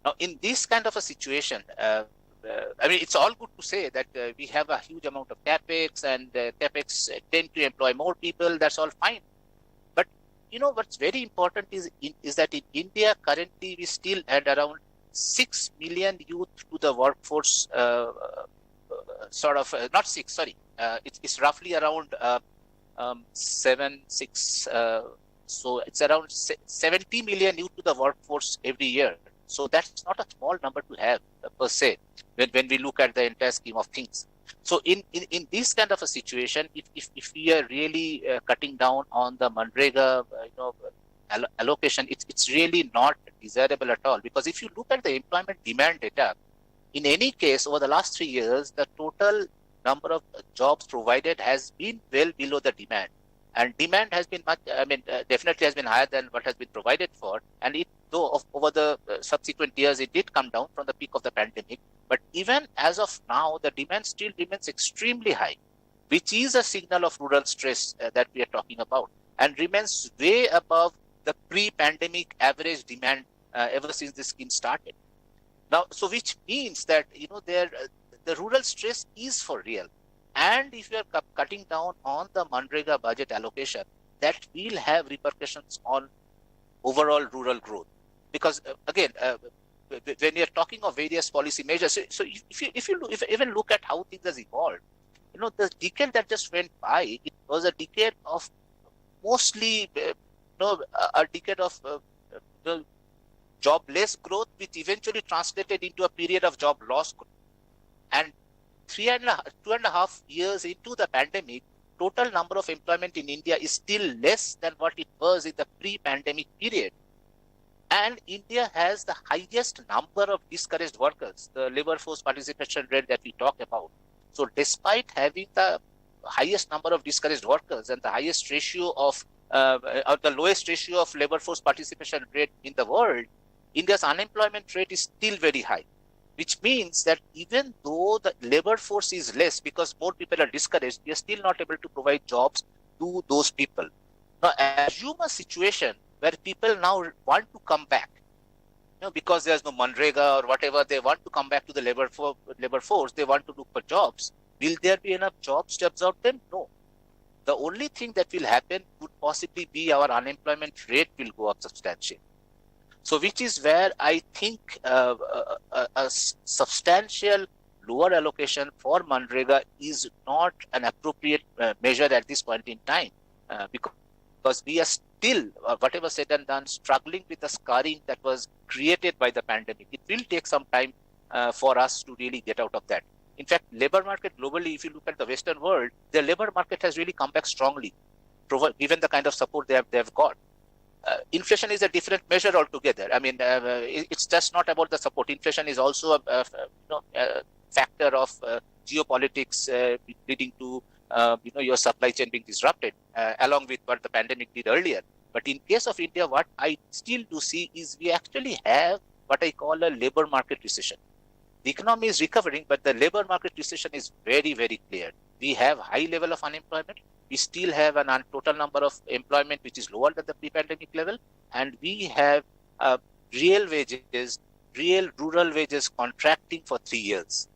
Now, in this kind of a situation, it's all good to say that we have a huge amount of capex, and capex tend to employ more people. That's all fine. But what's very important is that in India currently we still add around 6 million youth to the workforce. It's roughly around 6. So it's around 70 million youth to the workforce every year. So that's not a small number to have per se when we look at the entire scheme of things. So in this kind of a situation, if we are really cutting down on the Manrega allocation, it's really not desirable at all. Because if you look at the employment demand data, in any case over the last 3 years, the total number of jobs provided has been well below the demand. And demand has been definitely has been higher than what has been provided for. And over the subsequent years, it did come down from the peak of the pandemic. But even as of now, the demand still remains extremely high, which is a signal of rural stress that we are talking about, and remains way above the pre-pandemic average demand ever since the scheme started. Now, so which means that the rural stress is for real. And if you are cutting down on the Manrega budget allocation, that will have repercussions on overall rural growth. Because when you are talking of various policy measures, so if you even look at how things has evolved, the decade that just went by, it was a decade of mostly, a decade of jobless growth, which eventually translated into a period of job loss growth. And 2.5 years into the pandemic, total number of employment in India is still less than what it was in the pre-pandemic period. And India has the highest number of discouraged workers, the labor force participation rate that we talk about. So despite having the highest number of discouraged workers and the highest ratio of, the lowest ratio of labor force participation rate in the world, India's unemployment rate is still very high. Which means that even though the labor force is less because more people are discouraged, we are still not able to provide jobs to those people. Now, assume a situation where people now want to come back, because there's no Manrega or whatever, they want to come back to the labor force, they want to look for jobs. Will there be enough jobs to absorb them? No. The only thing that will happen would possibly be our unemployment rate will go up substantially. So which is where I think a substantial lower allocation for Manrega is not an appropriate measure at this point in time, because we are still, whatever said and done, struggling with the scarring that was created by the pandemic. It will take some time for us to really get out of that. In fact, labor market globally, if you look at the Western world, the labor market has really come back strongly, given the kind of support they have got. Inflation is a different measure altogether. It's just not about the support. Inflation is also a factor of geopolitics leading to your supply chain being disrupted, along with what the pandemic did earlier. But in case of India, what I still do see is we actually have what I call a labor market recession. The economy is recovering, but the labor market recession is very, very clear. We have high level of unemployment. We still have an total number of employment which is lower than the pre-pandemic level, and we have real rural wages contracting for 3 years.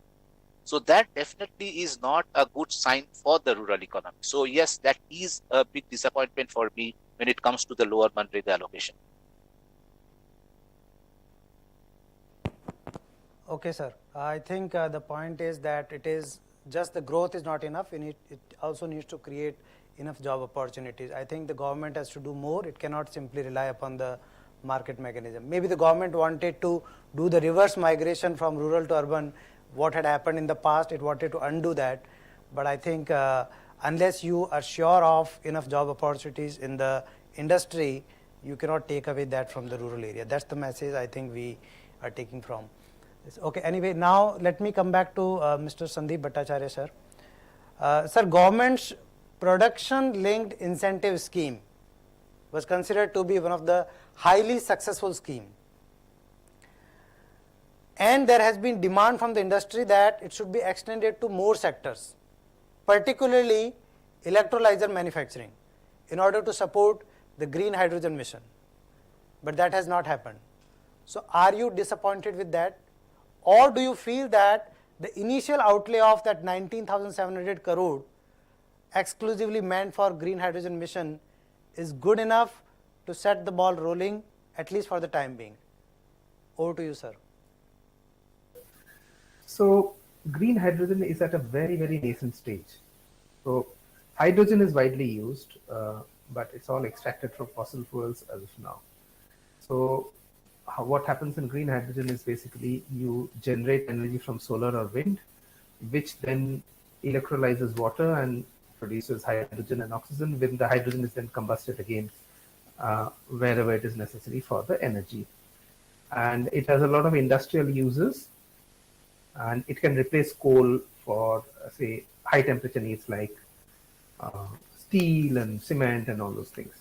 So that definitely is not a good sign for the rural economy. So yes, that is a big disappointment for me when it comes to the lower Manrega allocation. Okay, sir. I think the point is that it is just the growth is not enough. It also needs to create enough job opportunities. I think the government has to do more. It cannot simply rely upon the market mechanism. Maybe the government wanted to do the reverse migration from rural to urban. What had happened in the past, it wanted to undo that. But I think unless you are sure of enough job opportunities in the industry, you cannot take away that from the rural area. That's the message I think we are taking from. Okay, anyway, now let me come back to Mr. Sandeep Bhattacharya, sir. Sir, government's production linked incentive scheme was considered to be one of the highly successful scheme. And there has been demand from the industry that it should be extended to more sectors, particularly electrolyzer manufacturing, in order to support the green hydrogen mission. But that has not happened. So are you disappointed with that? Or do you feel that the initial outlay of that 19,700 crore exclusively meant for green hydrogen mission is good enough to set the ball rolling, at least for the time being? Over to you, sir. So green hydrogen is at a very, very nascent stage. So hydrogen is widely used, but it's all extracted from fossil fuels as of now. So what happens in green hydrogen is basically you generate energy from solar or wind, which then electrolyzes water and produces hydrogen and oxygen, when the hydrogen is then combusted again wherever it is necessary for the energy. And it has a lot of industrial uses, and it can replace coal for, say, high temperature needs like steel and cement and all those things.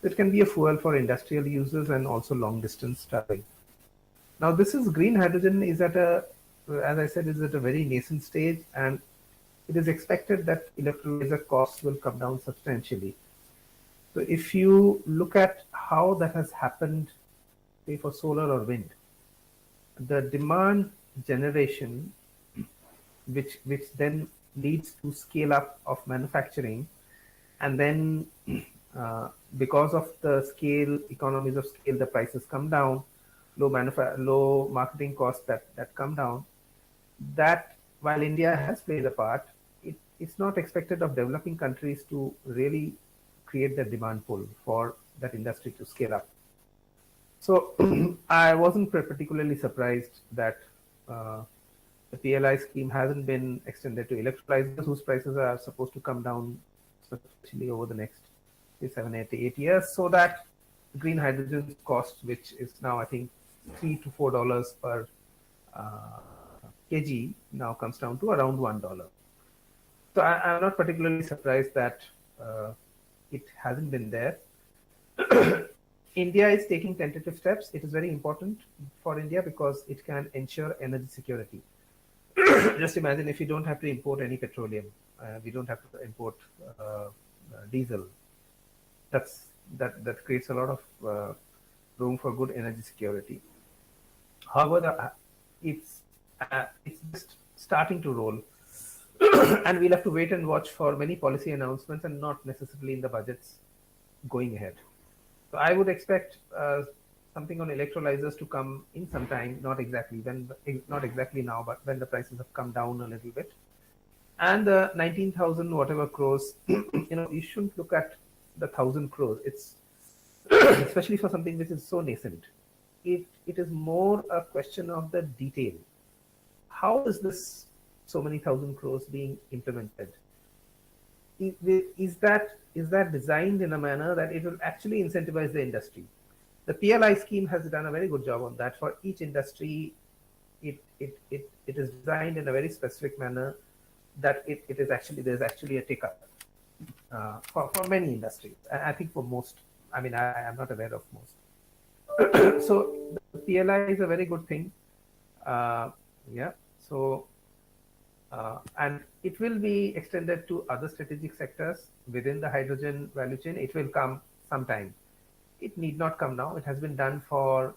It can be a fuel for industrial users and also long distance traveling. Now, this is green hydrogen is at a, as I said, is at a very nascent stage, and it is expected that electrolyzer costs will come down substantially. So if you look at how that has happened, say for solar or wind, the demand generation, which then leads to scale up of manufacturing, and then because of the scale, economies of scale, the prices come down, low marketing costs that come down. That, while India has played a part, it's not expected of developing countries to really create the demand pull for that industry to scale up. So I wasn't particularly surprised that the PLI scheme hasn't been extended to electrolyzers, whose prices are supposed to come down substantially over the next 7, 8 years, so that green hydrogen cost, which is now I think $3 to $4 per kg, now comes down to around $1. So I'm not particularly surprised that it hasn't been there. India is taking tentative steps. It is very important for India because it can ensure energy security. Just imagine if you don't have to import any petroleum, we don't have to import diesel. That creates a lot of room for good energy security. However, it's just starting to roll, and we'll have to wait and watch for many policy announcements, and not necessarily in the budgets going ahead. So I would expect something on electrolyzers to come in some time, not exactly now, but when the prices have come down a little bit. And the 19,000 whatever crores, you shouldn't look at the 1,000 crores. It's especially for something which is so nascent. It is more a question of the detail. How is this so many 1,000 crores being implemented? Is that designed in a manner that it will actually incentivize the industry? The PLI scheme has done a very good job on that. For each industry, it is designed in a very specific manner that there's actually a take up for many industries. I think for most, I mean, I am not aware of most. So the PLI is a very good thing. Yeah. So and it will be extended to other strategic sectors within the hydrogen value chain. It will come sometime. It need not come now. It has been done for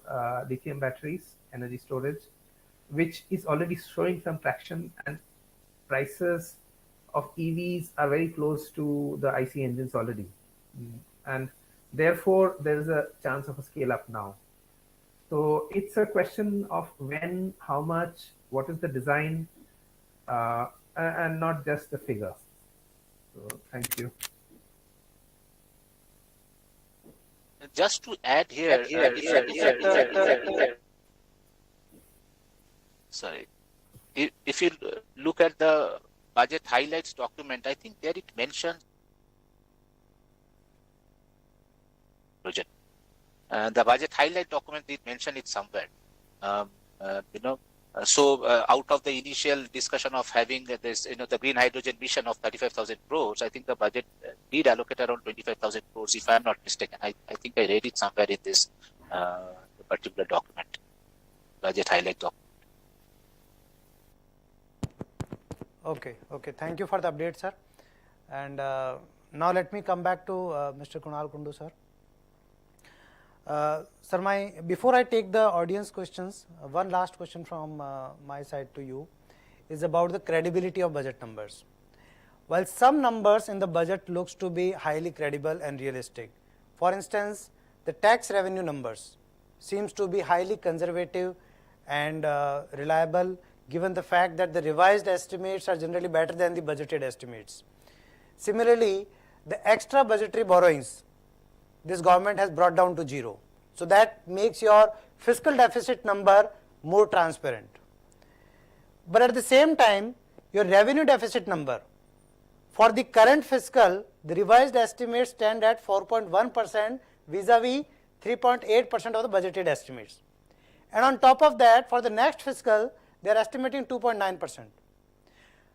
lithium batteries, energy storage, which is already showing some traction, and prices of EVs are very close to the IC engines already. And therefore, there is a chance of a scale up now. So it's a question of when, how much, what is the design, and not just the figure. So thank you. Just to add here, sorry, if you look at the budget highlights document, I think there it mentions project. The budget highlight document did mention it somewhere. Out of the initial discussion of having this, the green hydrogen mission of 35,000 crores, I think the budget did allocate around 25,000 crores, if I'm not mistaken. I think I read it somewhere in this particular document, budget highlight document. Okay, thank you for the update, sir. And now let me come back to Mr. Kunal Kundu, sir. Sir, before I take the audience questions, one last question from my side to you is about the credibility of budget numbers. While some numbers in the budget looks to be highly credible and realistic, for instance, the tax revenue numbers seems to be highly conservative and reliable, given the fact that the revised estimates are generally better than the budgeted estimates. Similarly, the extra budgetary borrowings this government has brought down to zero. So that makes your fiscal deficit number more transparent. But at the same time, your revenue deficit number for the current fiscal, the revised estimates stand at 4.1% vis-a-vis 3.8% of the budgeted estimates. And on top of that, for the next fiscal, they are estimating 2.9%.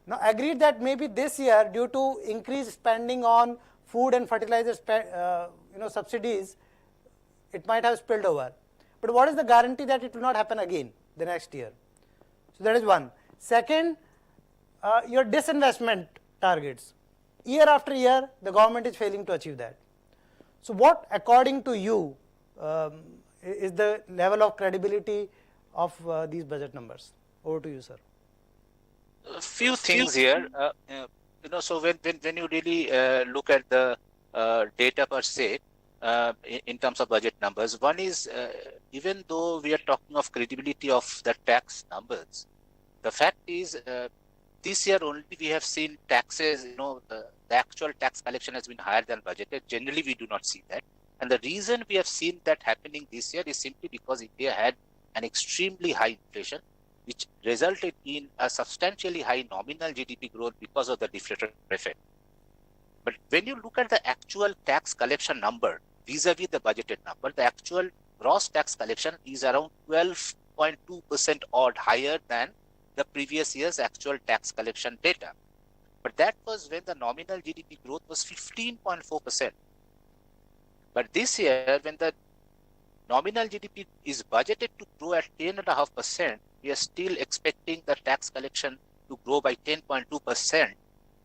Now, agreed that maybe this year, due to increased spending on food and fertilizer subsidies, it might have spilled over. But what is the guarantee that it will not happen again the next year? So that is one. Second, your disinvestment targets. Year after year, the government is failing to achieve that. So what, according to you, is the level of credibility of these budget numbers? Over to you, sir. A few things here. So when you really look at the data per se, in terms of budget numbers, one is even though we are talking of credibility of the tax numbers, the fact is this year only we have seen taxes, the actual tax collection has been higher than budgeted. Generally, we do not see that. And the reason we have seen that happening this year is simply because India had an extremely high inflation, which resulted in a substantially high nominal GDP growth because of the deflator effect. But when you look at the actual tax collection number vis-a-vis the budgeted number, the actual gross tax collection is around 12.2% odd higher than the previous year's actual tax collection data. But that was when the nominal GDP growth was 15.4%. But this year, when the nominal GDP is budgeted to grow at 10.5%, we are still expecting the tax collection to grow by 10.2%.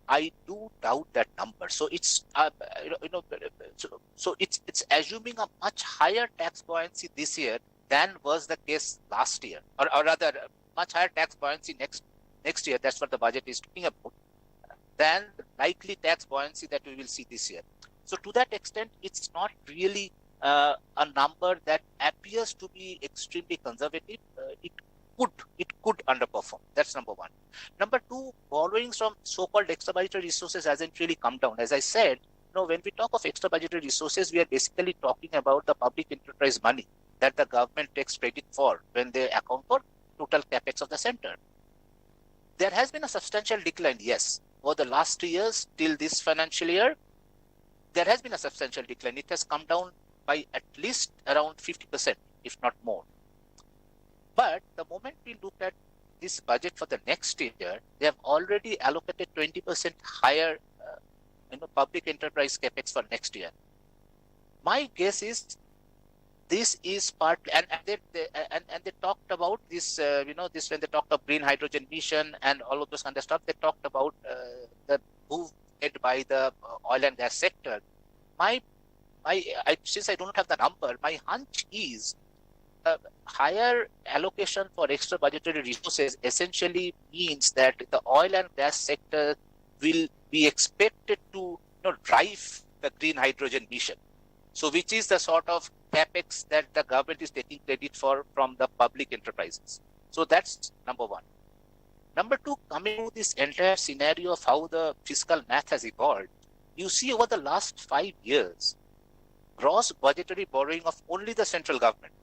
I do doubt that number. So it's so it's assuming a much higher tax buoyancy this year than was the case last year, or rather much higher tax buoyancy next year. That's what the budget is talking about, than the likely tax buoyancy that we will see this year. So to that extent, it's not really a number that appears to be extremely conservative. It could underperform. That's number one. Number two, borrowings from so-called extra budgetary resources hasn't really come down. As I said, when we talk of extra budgetary resources, we are basically talking about the public enterprise money that the government takes credit for when they account for total capex of the center. There has been a substantial decline, yes. Over the last 2 years till this financial year, there has been a substantial decline. It has come down by at least around 50%, if not more. But the moment we look at this budget for the next year, they have already allocated 20% higher public enterprise capex for next year. My guess is this is part, and they talked about this, this when they talked of green hydrogen mission and all of those kind of stuff. They talked about the move made by the oil and gas sector. Since I don't have the number, my hunch is higher allocation for extra budgetary resources essentially means that the oil and gas sector will be expected to drive the green hydrogen mission. So which is the sort of capex that the government is taking credit for from the public enterprises. So that's number one. Number two, coming to this entire scenario of how the fiscal math has evolved, you see over the last 5 years, gross budgetary borrowing of only the central government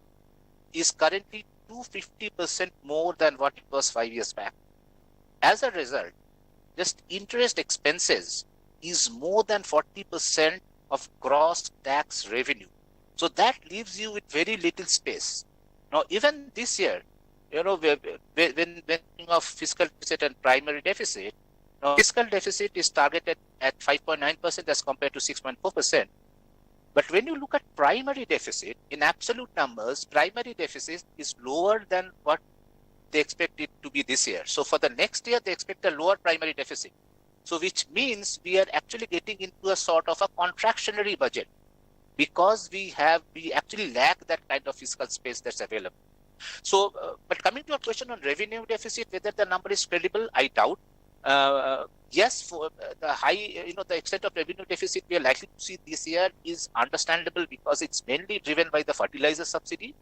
is currently 250% more than what it was 5 years back. As a result, just interest expenses is more than 40% of gross tax revenue. So that leaves you with very little space. Now, even this year, when thinking of fiscal deficit and primary deficit, now fiscal deficit is targeted at 5.9% as compared to 6.4%. But when you look at primary deficit, in absolute numbers, primary deficit is lower than what they expect it to be this year. So for the next year, they expect a lower primary deficit. So which means we are actually getting into a sort of a contractionary budget because we actually lack that kind of fiscal space that's available. So, but coming to your question on revenue deficit, whether the number is credible, I doubt. Yes, for the the extent of revenue deficit we are likely to see this year is understandable because it's mainly driven by the fertilizer subsidy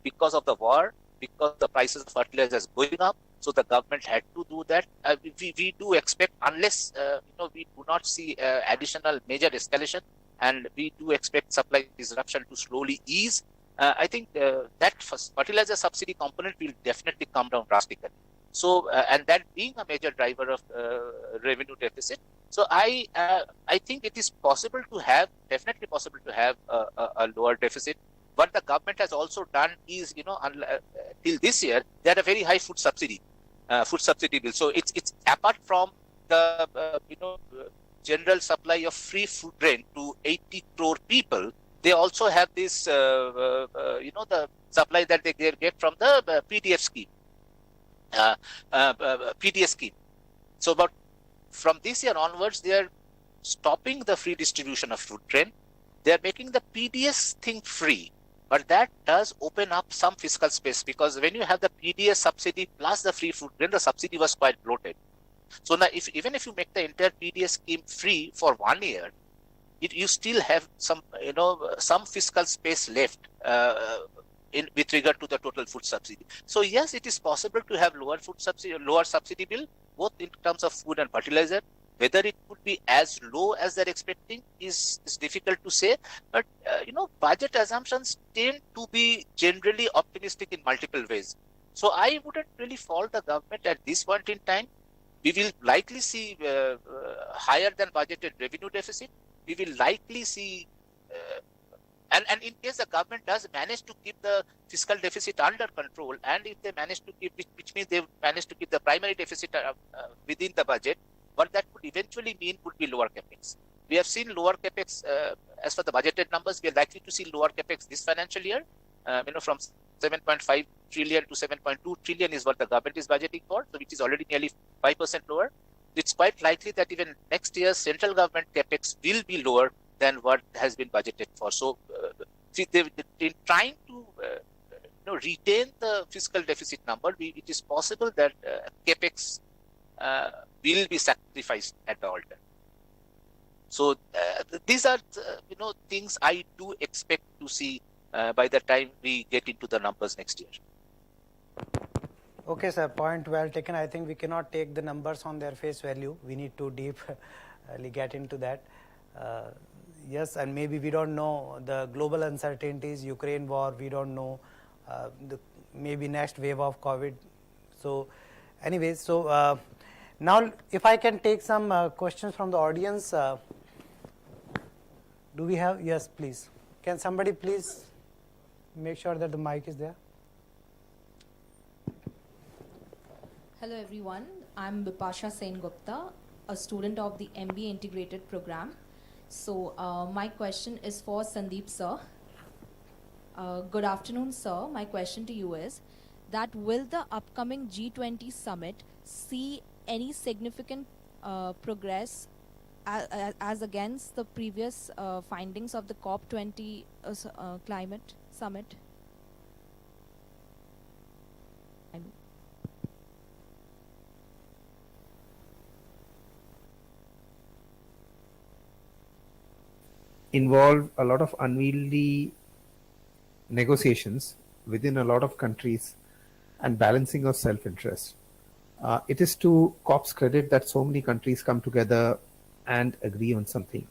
because of the war, because the prices of fertilizers going up. So the government had to do that. We do expect, unless we do not see additional major escalation, and we do expect supply disruption to slowly ease. I think that fertilizer subsidy component will definitely come down drastically. So, and that being a major driver of revenue deficit, so I think it is possible to have, definitely possible to have a lower deficit. What the government has also done is, till this year, they had a very high food subsidy bill. So it's apart from the general supply of free food grain to 80 crore people, they also have this, the supply that they get from the PDF scheme, PDS scheme. So, but from this year onwards, they are stopping the free distribution of food grain. They are making the PDS thing free, but that does open up some fiscal space because when you have the PDS subsidy plus the free food grain, the subsidy was quite bloated. So now, even if you make the entire PDS scheme free for 1 year, you still have some, some fiscal space left with regard to the total food subsidy. So yes, it is possible to have lower subsidy bill, both in terms of food and fertilizer. Whether it could be as low as they're expecting is difficult to say. But budget assumptions tend to be generally optimistic in multiple ways. So I wouldn't really fault the government at this point in time. We will likely see higher than budgeted revenue deficit. We will likely see, and in case the government does manage to keep the fiscal deficit under control, and if they manage to keep, which means they manage to keep the primary deficit within the budget, what that would eventually mean would be lower capex. We have seen lower capex as for the budgeted numbers. We are likely to see lower capex this financial year. From 7.5 trillion to 7.2 trillion is what the government is budgeting for, so which is already nearly 5% lower. It's quite likely that even next year's central government capex will be lower than what has been budgeted for. So, they're trying to retain the fiscal deficit number. It is possible that capex will be sacrificed at the altar. So these are things I do expect to see by the time we get into the numbers next year. Okay, sir, point well taken. I think we cannot take the numbers on their face value. We need to deeply get into that. Yes, and maybe we don't know the global uncertainties, Ukraine war, we don't know the maybe next wave of COVID. So anyways, so now if I can take some questions from the audience. Do we have? Yes, please. Can somebody please make sure that the mic is there? Hello everyone, I'm Bipasha Sen-Gupta, a student of the MBA Integrated Program. So my question is for Sandeep sir. Good afternoon sir, my question to you is that will the upcoming G20 summit see any significant progress as against the previous findings of the COP20 climate summit? involve a lot of unwieldy negotiations within a lot of countries and balancing of self-interest. It is to COP's credit that so many countries come together and agree on something.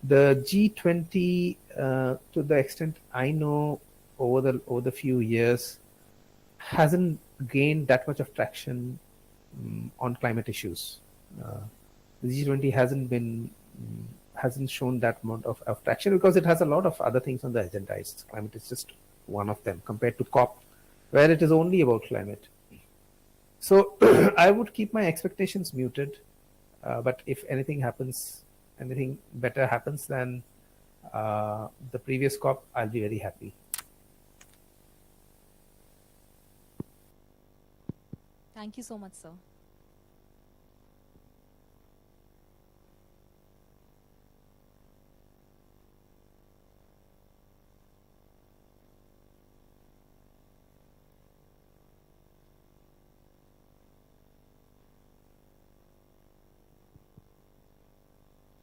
The G20, to the extent I know, over the few years, hasn't gained that much of traction on climate issues. The G20 hasn't shown that amount of traction because it has a lot of other things on the agenda. Climate is just one of them compared to COP, where it is only about climate. So I would keep my expectations muted, but if anything better happens than the previous COP, I'll be very happy. Thank you so much, sir.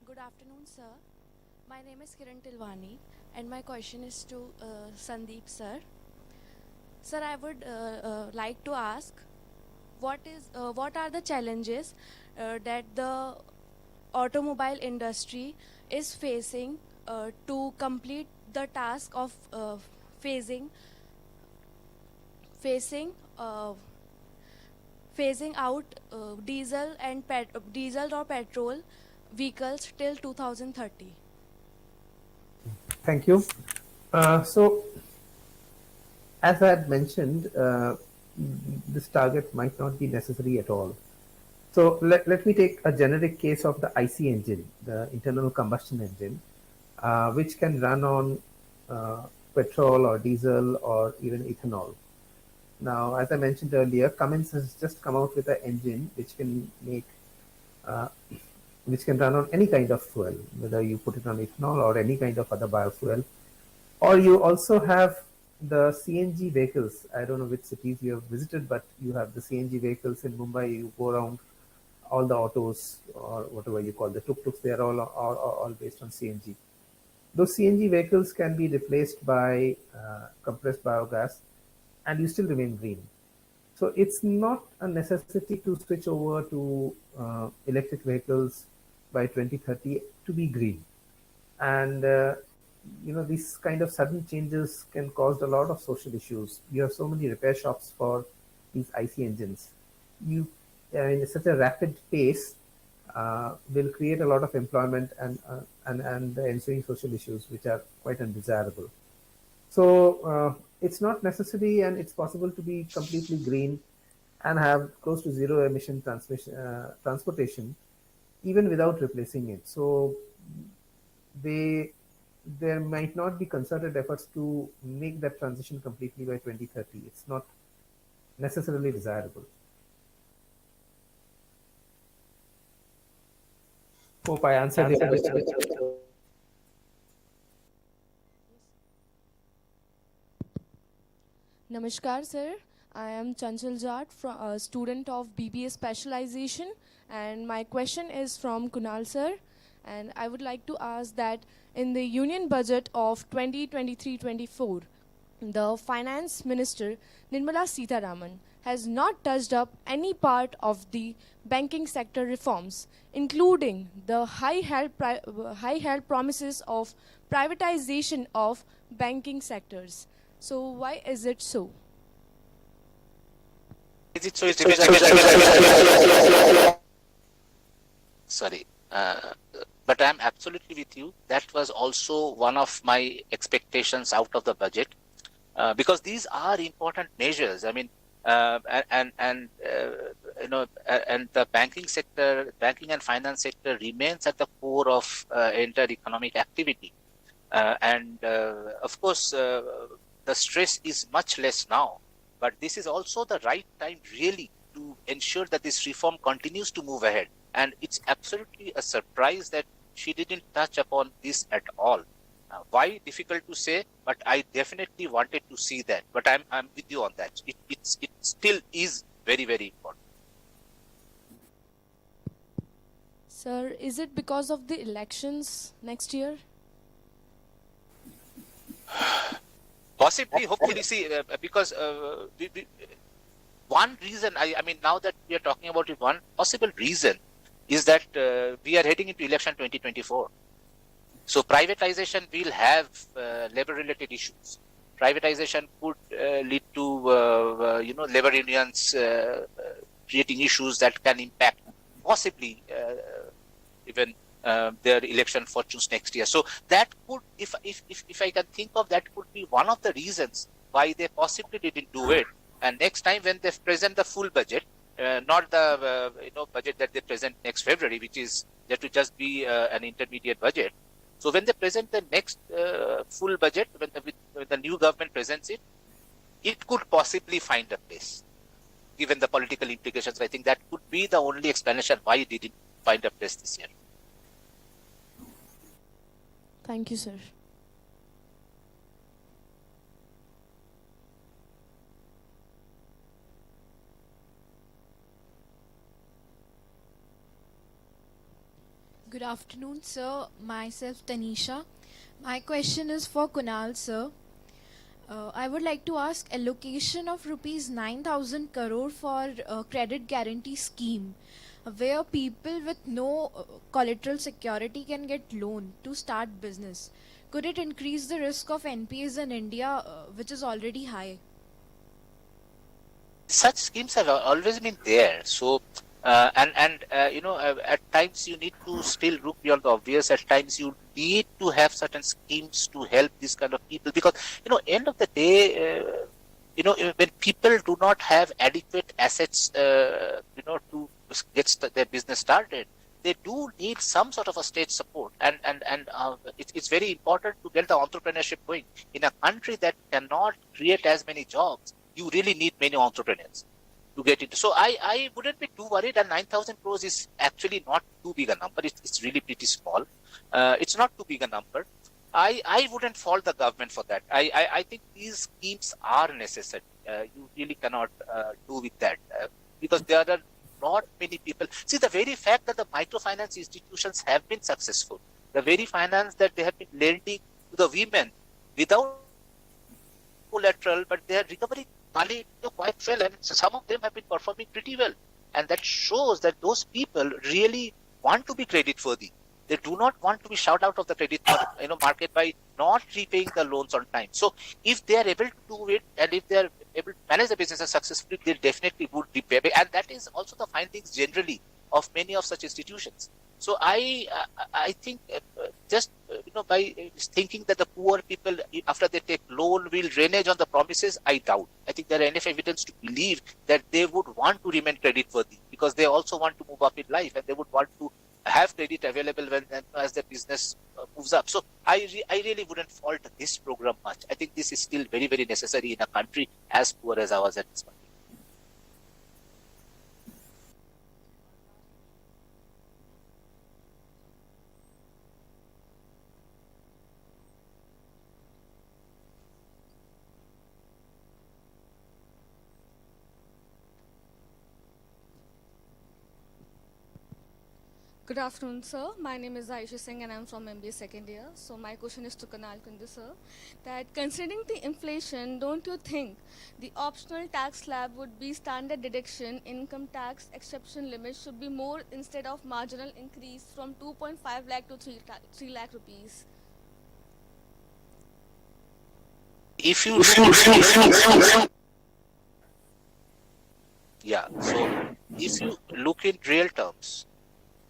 Good afternoon, sir. My name is Kiran Tilwani, and my question is to Sandeep, sir. Sir, I would like to ask, what are the challenges that the automobile industry is facing to complete the task of phasing out diesel or petrol vehicles till 2030. Thank you. So, as I had mentioned, this target might not be necessary at all. So let me take a generic case of the IC engine, the internal combustion engine, which can run on petrol or diesel or even ethanol. Now, as I mentioned earlier, Cummins has just come out with an engine which can run on any kind of fuel, whether you put it on ethanol or any kind of other biofuel. Or you also have the CNG vehicles. I don't know which cities you have visited, but you have the CNG vehicles in Mumbai. You go around, all the autos or whatever you call the tuk-tuks, they are all based on CNG. Those CNG vehicles can be replaced by compressed biogas and you still remain green. So it's not a necessity to switch over to electric vehicles by 2030 to be green. And these kind of sudden changes can cause a lot of social issues. You have so many repair shops for these IC engines. You in such a rapid pace will create a lot of employment and the ensuing social issues, which are quite undesirable. So it's not necessary, and it's possible to be completely green and have close to zero emission transportation, even without replacing it. So there might not be concerted efforts to make that transition completely by 2030. It's not necessarily desirable. Hope I answered your question. Namaskar, sir. I am Chanchal Jat, a student of BBA specialization, and my question is from Kunal, sir. And I would like to ask that in the Union Budget of 2023-24, the Finance Minister Nirmala Sitharaman has not touched up any part of the banking sector reforms, including the high-held promises of privatization of banking sectors. So why is it so? Is it so? Sorry. But I'm absolutely with you. That was also one of my expectations out of the budget, because these are important measures. I mean, and the banking sector, banking and finance sector remains at the core of entire economic activity, and of course, the stress is much less now. But this is also the right time, really, to ensure that this reform continues to move ahead. And it's absolutely a surprise that she didn't touch upon this at all. Why? Difficult to say, but I definitely wanted to see that. But I'm with you on that. It still is very, very important. Sir, is it because of the elections next year? Possibly, hopefully, see, because one reason, I mean, now that we are talking about it, one possible reason is that we are heading into election 2024. So privatization will have labor-related issues. Privatization could lead to, labor unions creating issues that can impact possibly even their election fortunes next year. So that could, if I can think of, that could be one of the reasons why they possibly didn't do it. And next time when they present the full budget, not the budget that they present next February, which is there to just be an intermediate budget. So when they present the next full budget, when the new government presents it, it could possibly find a place. Given the political implications, I think that could be the only explanation why it didn't find a place this year. Thank you, sir. Good afternoon, sir. Myself, Tanisha. My question is for Kunal, sir. I would like to ask allocation of rupees 9,000 crore for credit guarantee scheme, where people with no collateral security can get loan to start business. Could it increase the risk of NPAs in India, which is already high? Such schemes have always been there. So, at times you need to still look beyond the obvious. At times you need to have certain schemes to help these kind of people, because end of the day, when people do not have adequate assets, to get their business started, they do need some sort of a state support, and it's very important to get the entrepreneurship going. In a country that cannot create as many jobs, you really need many entrepreneurs to get into. So I wouldn't be too worried, and 9,000 crores is actually not too big a number. It's really pretty small. It's not too big a number. I wouldn't fault the government for that. I think these schemes are necessary. You really cannot do with that because there are not many people. See, the very fact that the microfinance institutions have been successful, the very finance that they have been lending to the women without collateral, but they are recovering money quite well, and some of them have been performing pretty well. And that shows that those people really want to be credit worthy. They do not want to be shut out of the credit market by not repaying the loans on time. So if they are able to do it, and if they are able to manage the business successfully, they definitely would repay. And that is also the findings generally of many of such institutions. So I think just by thinking that the poor people, after they take loan, will renege on the promises, I doubt. I think there are enough evidence to believe that they would want to remain credit worthy, because they also want to move up in life, and they would want to have credit available when as their business moves up. So I really wouldn't fault this program much. I think this is still very, very necessary in a country as poor as ours at this point. Good afternoon, sir. My name is Aisha Singh and I'm from MBA second year. So my question is to Kunal Kundu, sir, that considering the inflation, don't you think the optional tax slab would be standard deduction, income tax exception limit should be more instead of marginal increase from 2.5 lakh to 3 lakh rupees? If you if you look in real terms,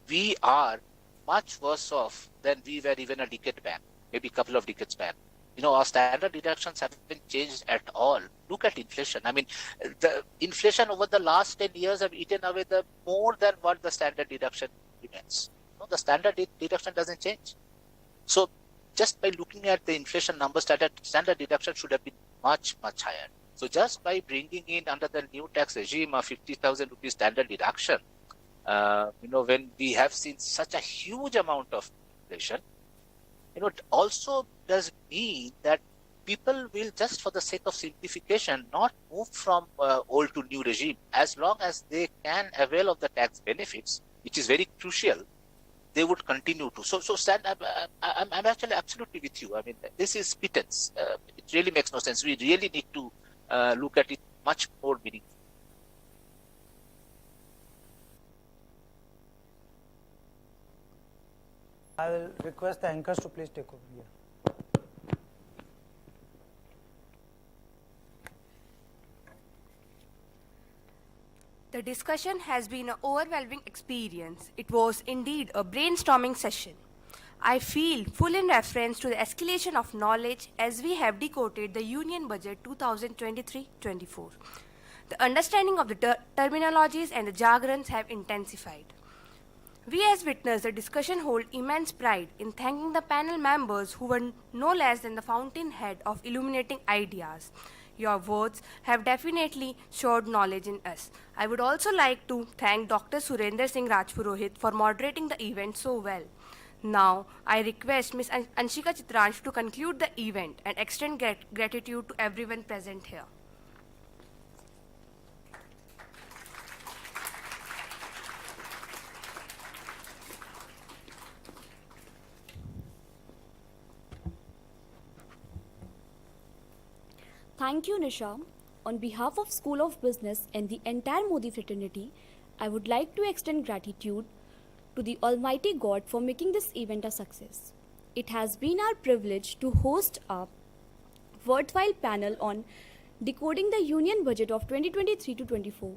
we are much worse off than we were even a decade back, maybe a couple of decades back. Our standard deductions haven't changed at all. Look at inflation. I mean, the inflation over the last 10 years have eaten away the more than what the standard deduction remains. The standard deduction doesn't change. So just by looking at the inflation numbers, standard deduction should have been much, much higher. So just by bringing in under the new tax regime a 50,000 rupees standard deduction, when we have seen such a huge amount of inflation, it also does mean that people will, just for the sake of simplification, not move from old to new regime, as long as they can avail of the tax benefits, which is very crucial. they would continue to. So Stan, I'm actually absolutely with you. I mean, this is pittance. It really makes no sense. We really need to look at it much more meaningfully. I will request the anchors to please take over here. The discussion has been an overwhelming experience. It was indeed a brainstorming session. I feel full in reference to the escalation of knowledge as we have decoded the Union Budget 2023-24. The understanding of the terminologies and the jargons have intensified. We as witness the discussion hold immense pride in thanking the panel members who were no less than the fountainhead of illuminating ideas. Your words have definitely showed knowledge in us. I would also like to thank Dr. Surender Singh Rajpurohit for moderating the event so well. Now, I request Ms. Anshika Chitransh to conclude the event and extend gratitude to everyone present here. Thank you, Nisha. On behalf of School of Business and the entire Modi fraternity, I would like to extend gratitude to the Almighty God for making this event a success. It has been our privilege to host a worthwhile panel on decoding the Union Budget of 2023 to 24.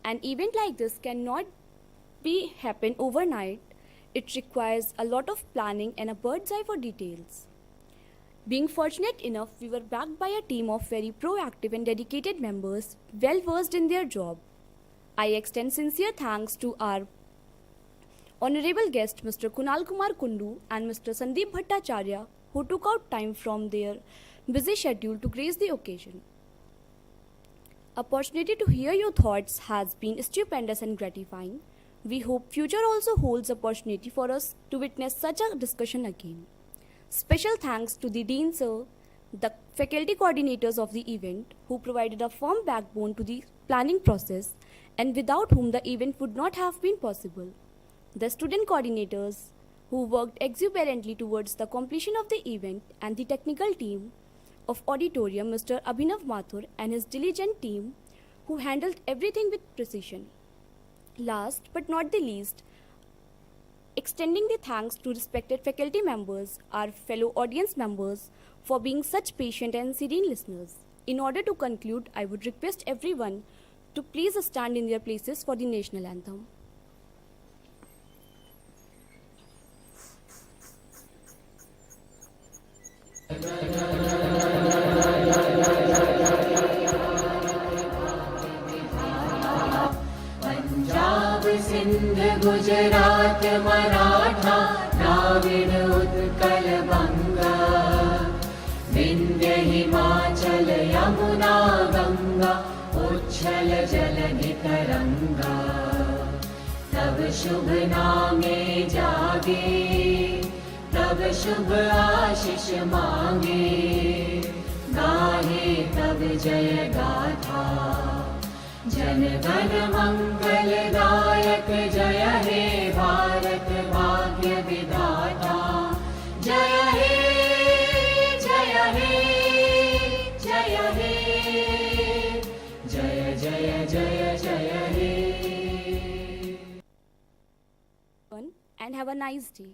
An event like this cannot be happen overnight. It requires a lot of planning and a bird's eye for details. Being fortunate enough, we were backed by a team of very proactive and dedicated members, well versed in their job. I extend sincere thanks to our honorable guest, Mr. Kunal Kumar Kundu and Mr. Sandeep Bhattacharya, who took out time from their busy schedule to grace the occasion. Opportunity to hear your thoughts has been stupendous and gratifying. We hope future also holds opportunity for us to witness such a discussion again. Special thanks to the Dean Sir, the faculty coordinators of the event who provided a firm backbone to the planning process and without whom the event would not have been possible. The student coordinators who worked exuberantly towards the completion of the event and the technical team of auditorium, Mr. Abhinav Mathur and his diligent team who handled everything with precision. Last but not the least, extending the thanks to respected faculty members, our fellow audience members, for being such patient and serene listeners. In order to conclude, I would request everyone to please stand in their places for the national anthem. Sindh Gujarat Maratha Dravid Utkal बंगा विंध्य हिमाचल यमुना गंगा उच्छल जलधि तरंगा तब शुभ नामे जागे तब शुभ आशीष मांगे गाहे तब जय गाथा जन गण मंगलदायक जय हे भारत भाग्य विधाता जय हे जय हे जय हे जय जय जय जय हे And have a nice day.